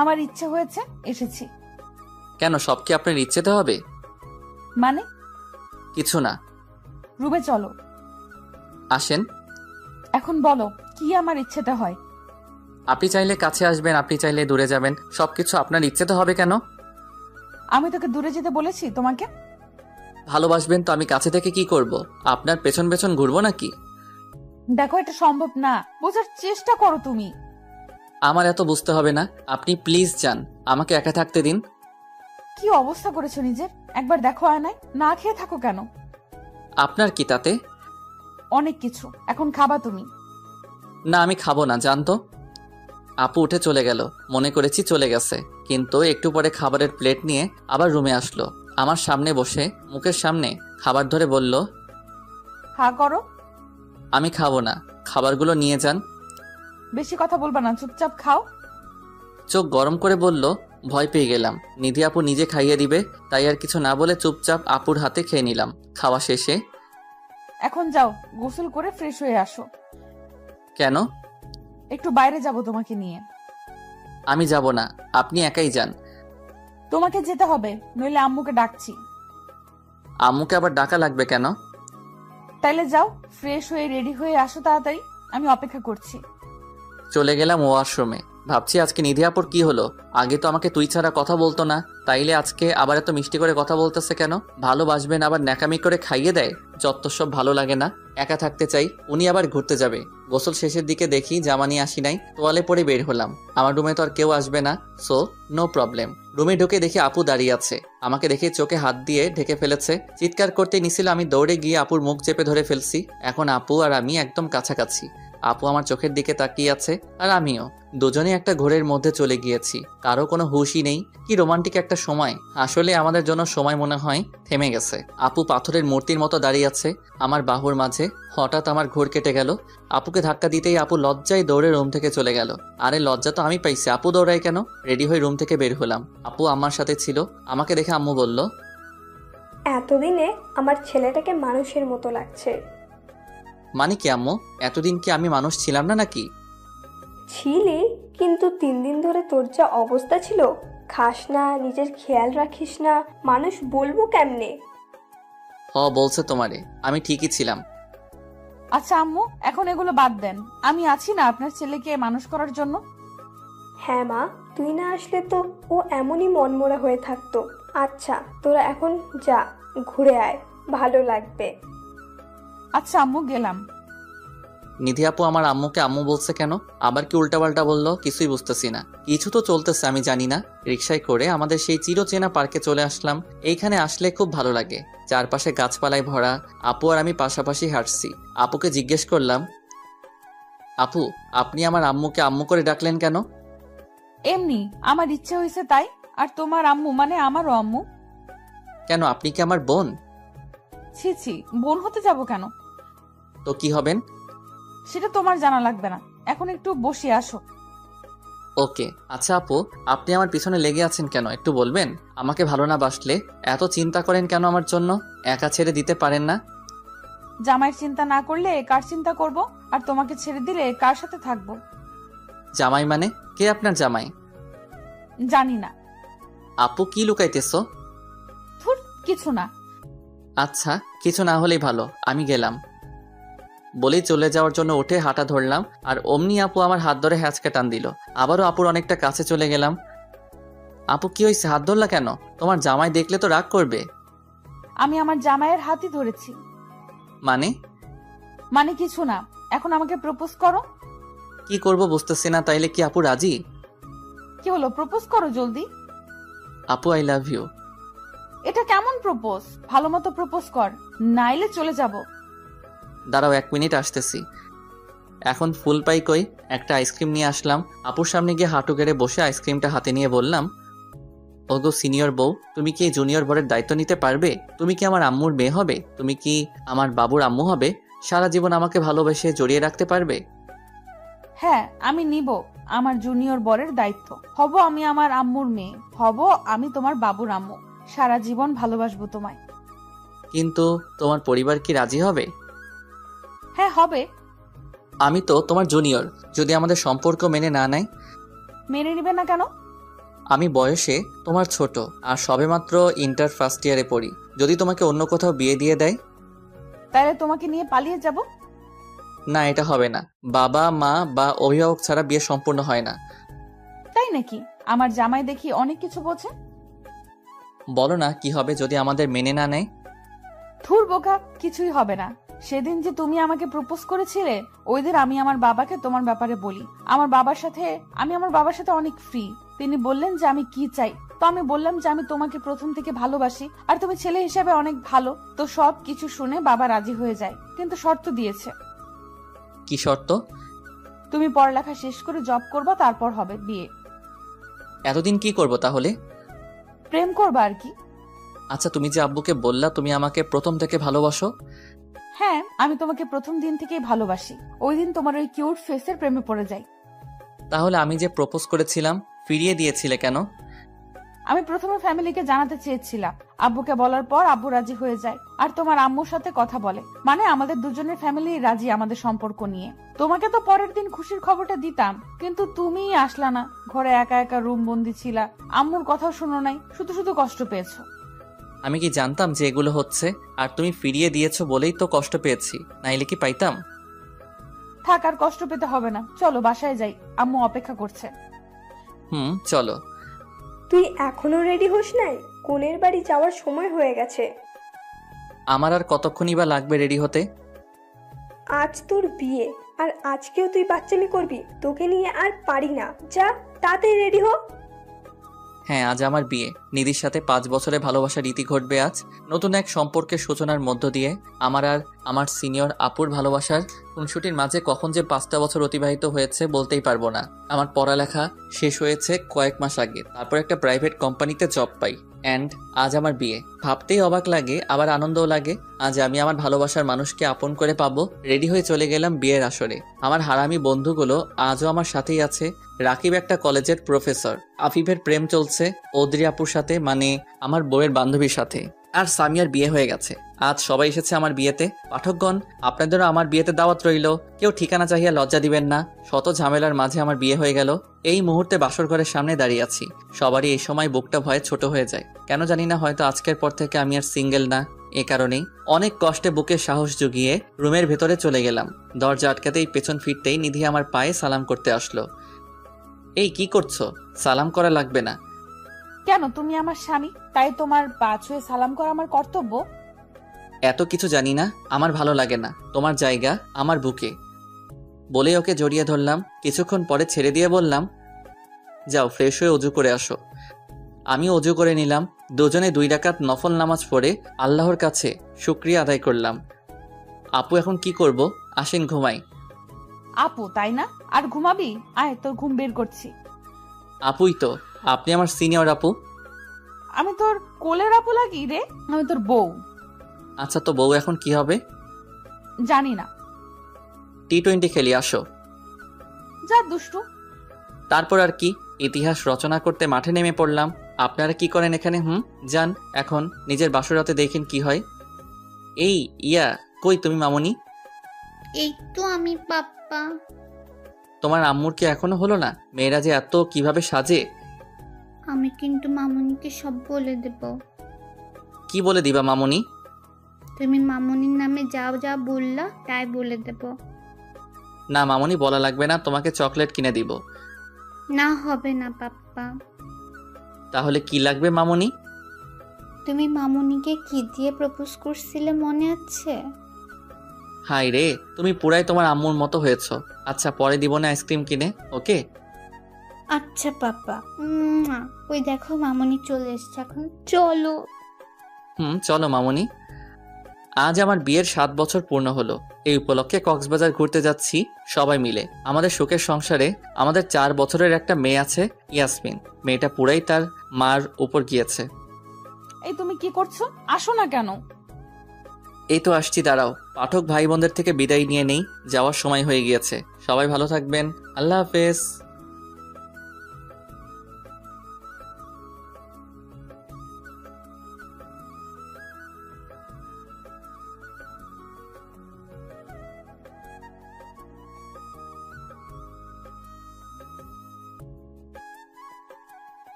আমার ইচ্ছে হয়েছে, এসেছি। কেন, সব কি আপনার ইচ্ছেতে হবে? মানে? কিছু না। রুমে চলো। আসেন। এখন বলো, কি আমার ইচ্ছেতে হয়? আপনি চাইলে কাছে আসবেন, আপনি চাইলে দূরে যাবেন। সবকিছু আপনার ইচ্ছেতে হবে কেন? আমি তোকে দূরে যেতে বলেছি তোমাকে? ভালোবাসবেন তো আমি কাছে থেকে কি করব? আপনার পেছন পেছন ঘুরবো নাকি? দেখো, এটা সম্ভব না। বোঝার চেষ্টা করো তুমি। আমার এত বুঝতে হবে না। আপনি প্লিজ যান, আমাকে একা থাকতে দিন। কি অবস্থা করেছো নিজের? একবার দেখো আয়নায়। না খেয়ে থাকো কেন? আপনার কি তাতে? অনেক কিছু। এখন খাবা তুমি। না আমি খাবো না, জানতো। আপু উঠে চলে গেল। মনে করেছি চলে গেছে, কিন্তু একটু পরে খাবারের প্লেট নিয়ে আবার রুমে আসলো। আমার সামনে বসে মুখের সামনে খাবার ধরে বলল, হা করো। আমি খাবো না, খাবারগুলো নিয়ে যান। বেশি কথা বলবা না, চুপচাপ খাও। চোখ গরম করে বলল, ভয় পেয়ে গেলাম। নিধি আপু নিজে খাইয়ে দিবে, তাই আর কিছু না বলে চুপচাপ আপুর হাতে খেয়ে নিলাম। খাওয়া শেষে, এখন যাও, গোসল করে ফ্রেশ হয়ে আসো। কেন? একটু বাইরে যাব তোমাকে নিয়ে। আমি যাব না, আপনি একাই যান। তোমাকে যেতে হবে, নইলে আম্মুকে ডাকছি। আম্মুকে আবার ডাকা লাগবে কেন? তাইলে যাও, ফ্রেশ হয়ে রেডি হয়ে আসো তাড়াতাড়ি। আমি অপেক্ষা করছি। চলে গেলাম ওয়াশরুমে। ভাবছি আজকে নিধি আপুর কি হলো? আগে তো আমাকে তুই ছাড়া কথা বলতো না, তাইলে আজকে আবার এত মিষ্টি করে কথা বলতেছে কেন? ভালোবাসবেন আবার ন্যাকামি করে খাইয়ে দেয়। যত সব ভালো লাগে না। একা থাকতে চাই। উনি আবার ঘুরতে যাবে। গোসল শেষের দিকে দেখি জামা নিয়ে আসি নাই। তোয়ালে পরে বের হলাম। আমার রুমে তো আর কেউ আসবে না, সো নো প্রবলেম। রুমে ঢুকে দেখি আপু দাঁড়িয়ে আছে। আমাকে দেখে চোখে হাত দিয়ে ঢেকে ফেলেছে। চিৎকার করতে নিছিল, আমি দৌড়ে গিয়ে আপুর মুখ চেপে ধরে ফেলছি। এখন আপু আর আমি একদম কাছাকাছি। আপু আমার চোখের দিকে তাকিয়ে আছে আর আমিও। দুজনে একটা ঘোরের মধ্যে চলে গিয়েছি, কারো কোনো হুঁশই নেই। কি রোমান্টিক একটা সময়। আসলে আমাদের জন্য সময় মনে হয় থেমে গেছে। আপু পাথরের মূর্তির মতো দাঁড়িয়ে আছে আমার বাহুর মাঝে। হঠাৎ আমার ঘোর কেটে গেল। আপুকে ধাক্কা দিতেই আপু লজ্জায় দৌড়ে রুম থেকে চলে গেল। আরে লজ্জা তো আমি পাইছি, আপু দৌড়ায় কেন? রেডি হয়ে রুম থেকে বের হলাম। আপু আমার সাথে ছিল। আমাকে দেখে আম্মু বলল, এতদিনে আমার ছেলেটাকে মানুষের মতো লাগছে। মানে কি আম্মু? এতদিন কি আমি মানুষ ছিলাম না নাকি? ছিলি, কিন্তু 3 দিন ধরে তোর যা অবস্থা ছিল, খাস না, নিজের খেয়াল রাখিস না, মানুষ বলবো কেমনে? বলছে তোমারে, আমি ঠিকই ছিলাম। আচ্ছা আম্মু, এখন এগুলো বাদ দেন। আমি আছি না আপনার ছেলেকে মানুষ করার জন্য। হ্যাঁ মা, তুই না আসলে তো ও এমনই মনমরা হয়ে থাকতো। আচ্ছা তোরা এখন যা, ঘুরে আয়, ভালো লাগবে। আচ্ছা আম্মু, গেলাম। নিধি আপু আমার আম্মুকে আম্মু বলছে কেন? আবার কি উল্টাপাল্টা বললো? কিছুই বুঝতেছি না। কিছু তো চলতেছে, আমি জানি না। রিকশায় করে আমাদের সেই চিরচেনা পার্কে চলে আসলাম। এইখানে আসলে খুব ভালো লাগে। চারপাশে গাছপালায় ভরা। আপু আর আমি পাশাপাশি হাঁটছি। আপুকে জিজ্ঞেস করলাম, আপু আপনি আমার আম্মুকে আম্মু করে ডাকলেন কেন? এমনি আমার ইচ্ছে হয়েছে তাই। আর তোমার আম্মু মানে আমারও আম্মু। কেন, আপনি কি আমার বোন? ছি ছি, বোন হতে যাব কেন? তো কি হবেন? সেটা তোমার জানা লাগবে না। এখন একটু বসে আসো। ওকে। আচ্ছা আপু, আপনি আমার পিছনে লেগে আছেন কেন একটু বলবেন? আমাকে ভালো না বাসলে এত চিন্তা করেন কেন আমার জন্য? একা ছেড়ে দিতে পারেন না? জামাইয়ের চিন্তা না করলে কার চিন্তা করব? আর তোমাকে ছেড়ে দিলে কার সাথে থাকবো? জামাই মানে? কে আপনার জামাই? জানি না। আপু কি লুকাইতেছো? ধুর, কিছু না। আচ্ছা, কিছু না হলেই ভালো, আমি গেলাম। বলেই চলে যাওয়ার জন্য উঠে হাঁটা ধরলাম, আর অমনি আপু আমার হাত ধরে হ্যাঁচকা টান দিল। আবারও আপুর অনেকটা কাছে চলে গেলাম। আপু কি হয়েছে, হাত ধরলা কেন? তোমার জামাই দেখলে তো রাগ করবে। আমি আমার জামাইয়ের হাতই ধরেছি। মানে কিছু না। এখন আমাকে প্রপোজ করো। কি করব বুঝতেছি না। তাইলে কি আপু রাজি? কি হলো, প্রপোজ করো জলদি। আপু আই লাভ ইউ। এটা কেমন প্রপোজ? ভালো মতো প্রপোজ কর, নাইলে চলে যাব। দাঁড়াও 1 মিনিট আসতেছি। এখন ফুল পাই কই? একটা আইসক্রিম নিয়ে আসলাম। আপুর সামনে গিয়ে হাঁটু গেড়ে বসে আইসক্রিমটা হাতে নিয়ে বললাম, ওগো সিনিয়র বউ, তুমি কি এই জুনিয়র বরের দায়িত্ব নিতে পারবে? তুমি কি আমার আম্মুর মেয়ে হবে? তুমি কি আমার বাবুর আম্মু হবে? সারা জীবন আমাকে ভালোবেসে জড়িয়ে রাখতে পারবে? হ্যাঁ, আমি নিব আমার জুনিয়র বরের দায়িত্ব। হব আমি আমার আম্মুর মেয়ে, হব আমি তোমার বাবুর আম্মু। সারা জীবন ভালোবাসবো তোমায়। কিন্তু তোমার পরিবার কি রাজি হবে? হ্যাঁ, হবে। আমি তো তোমার জুনিয়র, যদি আমাদের সম্পর্ক মেনে না নেয়? মেনে নিবে না কেন? আমি বয়সে তোমার ছোট, আর সবেমাত্র ইন্টার ফার্স্ট ইয়ারে পড়ি। যদি তোমাকে অন্য কোথাও বিয়ে দিয়ে দেয়? তাহলে তোমাকে নিয়ে পালিয়ে যাব। না, এটা হবে না। বাবা মা বা অভিভাবক ছাড়া বিয়ে সম্পূর্ণ হয় না। তাই নাকি? আমার জামাই দেখি অনেক কিছু বোঝে। বলো না কি হবে যদি আমাদের মেনে না নেয়? ধুর বোকা, কিছুই হবে না। সেদিন যে তুমি আমাকে প্রপোজ করেছিলে, ওই দিন আমি আমার বাবাকে তোমার ব্যাপারে বলি। আমি আমার বাবার সাথে অনেক ফ্রি। তিনি বললেন যে আমি কি চাই, তো আমি বললাম যে আমি তোমাকে প্রথম থেকে ভালোবাসি, আর তুমি ছেলে হিসেবে অনেক ভালো। তো সব কিছু শুনে বাবা রাজি হয়ে যায়, কিন্তু শর্ত দিয়েছে। কি শর্ত? তুমি পড়ালেখা শেষ করে জব করবা, তারপর হবে বিয়ে। এতদিন কি করব তাহলে? প্রেম করবা আর কি। আচ্ছা, তুমি যে আব্বুকে বললা তুমি আমাকে প্রথম থেকে ভালোবাসো? হ্যাঁ, আমি তোমাকে প্রথম দিন থেকেই ভালোবাসি। ওই দিন তোমার ওই কিউট ফেসের প্রেমে পড়ে যাই। তাহলে আমি যে প্রপোজ করেছিলাম ফিরিয়ে দিয়েছিলে কেন? আমি প্রথমে ফ্যামিলিকে জানাতে চেয়েছিলাম। আব্বুকে বলার পর আব্বু রাজি হয়ে যায়, আর তোমার আম্মুর সাথে কথা বলে। মানে আমাদের দুজনের ফ্যামিলি রাজি আমাদের সম্পর্ক নিয়ে। তোমাকে তো পরের দিন খুশির খবরটা দিতাম, কিন্তু তুমিই আসলা না। ঘরে একা একা রুম বন্দি ছিলা, আম্মুর কথাও শুনো নাই, শুধু শুধু কষ্ট পেয়েছো। আমি কি জানতাম যে এগুলো হচ্ছে? আর তুমি ফিরিয়ে দিয়েছো বলেই তো কষ্ট পেয়েছি, নাইলে কি পাইতাম? থাক, আর কষ্ট পেতে হবে না, চলো বাসায় যাই, আম্মু অপেক্ষা করছে। চলো। তুই এখনো রেডি হোস নাই? কোনের বাড়ি যাওয়ার সময় হয়ে গেছে। আমার আর কতক্ষণই বা লাগবে রেডি হতে? আজ তোর বিয়ে, আর আজকেও তুই বাচ্চামি করবি? তোকে নিয়ে আর পারি না। যা, তাড়াতাড়ি রেডি হ। হ্যাঁ, আজ আমার বিয়ে। নিধির সাথে 5 বছরের ভালোবাসার রীতি ঘটবে আজ। নতুন এক সম্পর্কের সূচনার মধ্য দিয়ে আমার আর আমার সিনিয়র আপুর ভালোবাসার খুনসুটির মাঝে কখন যে 5টা বছর অতিবাহিত হয়েছে বলতেই পারবো না। আমার পড়ালেখা শেষ হয়েছে কয়েক মাস আগে, তারপর একটা প্রাইভেট কোম্পানিতে জব পাই, অ্যান্ড আজ আমার বিয়ে। ভাবতেই অবাক লাগে, আবার আনন্দও লাগে। আজ আমি আমার ভালোবাসার মানুষকে আপন করে পাবো। রেডি হয়ে চলে গেলাম বিয়ের আসরে। আমার হারামি বন্ধুগুলো আজও আমার সাথেই আছে। রাকিব একটা কলেজের প্রফেসর, আফিফের প্রেম চলছে অদ্রি আপুর সাথে, মানে আমার বউয়ের বান্ধবীর সাথে, আর সামিয়ার বিয়ে হয়ে গেছে। আজ সবাই এসেছে আমার বিয়েতে। পাঠকগণ, আপনাদেরও আমার বিয়েতে দাওয়াত রইল। কেউ ঠিকানা চাহিয়া লজ্জা দিবেন না। শত ঝামেলার মাঝে আমার বিয়ে হয়ে গেল। এই মুহূর্তে বাসর ঘরের সামনে দাঁড়িয়ে আছি। সবারই এই সময় বুকটা ভয়ে ছোট হয়ে যায়, কেন জানি না। হয়তো আজকের পর থেকে আমি আর সিঙ্গেল না। এ কারণেই অনেক কষ্টে বুকে সাহস জুগিয়ে রুমের ভেতরে চলে গেলাম। দরজা আটকাতেই পেছন ফিরতেই নিধি আমার পায়ে সালাম করতে আসলো। এই কি করছো? সালাম করা লাগবে না। কেন, তুমি আমার স্বামী, তাই তোমার পা ছুঁয়ে সালাম করা আমার কর্তব্য? এত কিছু জানি না, আমার ভালো লাগে না। তোমার জায়গা আমার বুকে। বলে ওকে জড়িয়ে ধরলাম। কিছুক্ষণ পরে ছেড়ে দিয়ে বললাম, যাও ফ্রেশ হয়ে অজু করে আসো। আমি অজু করে নিলাম। দুজনে 2 রাকাত নফল নামাজ পড়ে আল্লাহর কাছে শুকরিয়া আদায় করলাম। আপু, এখন কি করব? আসেন ঘুমাই। আপু তাই না? আর ঘুমাবি? আয়, তোর ঘুম বের করছি। আপুই তো, আপনি আমার সিনিয়র আপু। আমি তোর কোলের আপু লাগি রে? আমি তোর বউ। আচ্ছা, তো বউ এখন কি হবে? জানি না। T20 খেলি, আসো। যা দুষ্টু। তারপর আর কি, ইতিহাস রচনা করতে মাঠে নেমে পড়লাম। আপনারা কি করেন এখানে? যান এখন নিজের বাসরাতে দেখেন কি হয়। এই ইয়া, কই তুমি মামুনি? এই তো আমি পাপ্পা। তোমার আম্মুর কি এখনো হলো না? মেয়েরা যে এত কিভাবে সাজে। আমি কিন্তু মামুনিকে সব বলে দেব। কি বলে দিবা মামুনি? তুমি মামুনির নামে যা যা বললা তাই বলে দেব। না মামুনি, বলা লাগবে না, তোমাকে চকলেট কিনে দিব। না, হবে না পাপ্পা। তাহলে কি লাগবে মামুনি? তুমি মামুনিকে কি দিয়ে প্রপোজ করছিলে মনে আছে? হাই রে, তুমি পুরাই তোমার আম্মুর মতো হয়েছো। আচ্ছা, পরে দিব না আইসক্রিম কিনে, ওকে? আচ্ছা পাপ্পা। ওই দেখো মামুনি চলে এসছে, এখন চলো। চলো মামুনি। আজ আমার বিয়ের 7 বছর পূর্ণ হলো। এই উপলক্ষে কক্সবাজার ঘুরতে যাচ্ছি সবাই মিলে। আমাদের সুখের সংসারে আমাদের 4 বছরের একটা মেয়ে আছে, ইয়াসমিন। মেয়েটা পুরাই তার মার উপর গিয়েছে। এই তুমি কি করছো? আসো না কেন? এই তো আসছি, দাঁড়াও। পাঠক ভাই বোনদের থেকে বিদায় নিয়ে নেই, যাওয়ার সময় হয়ে গিয়েছে। সবাই ভালো থাকবেন, আল্লাহ হাফেজ।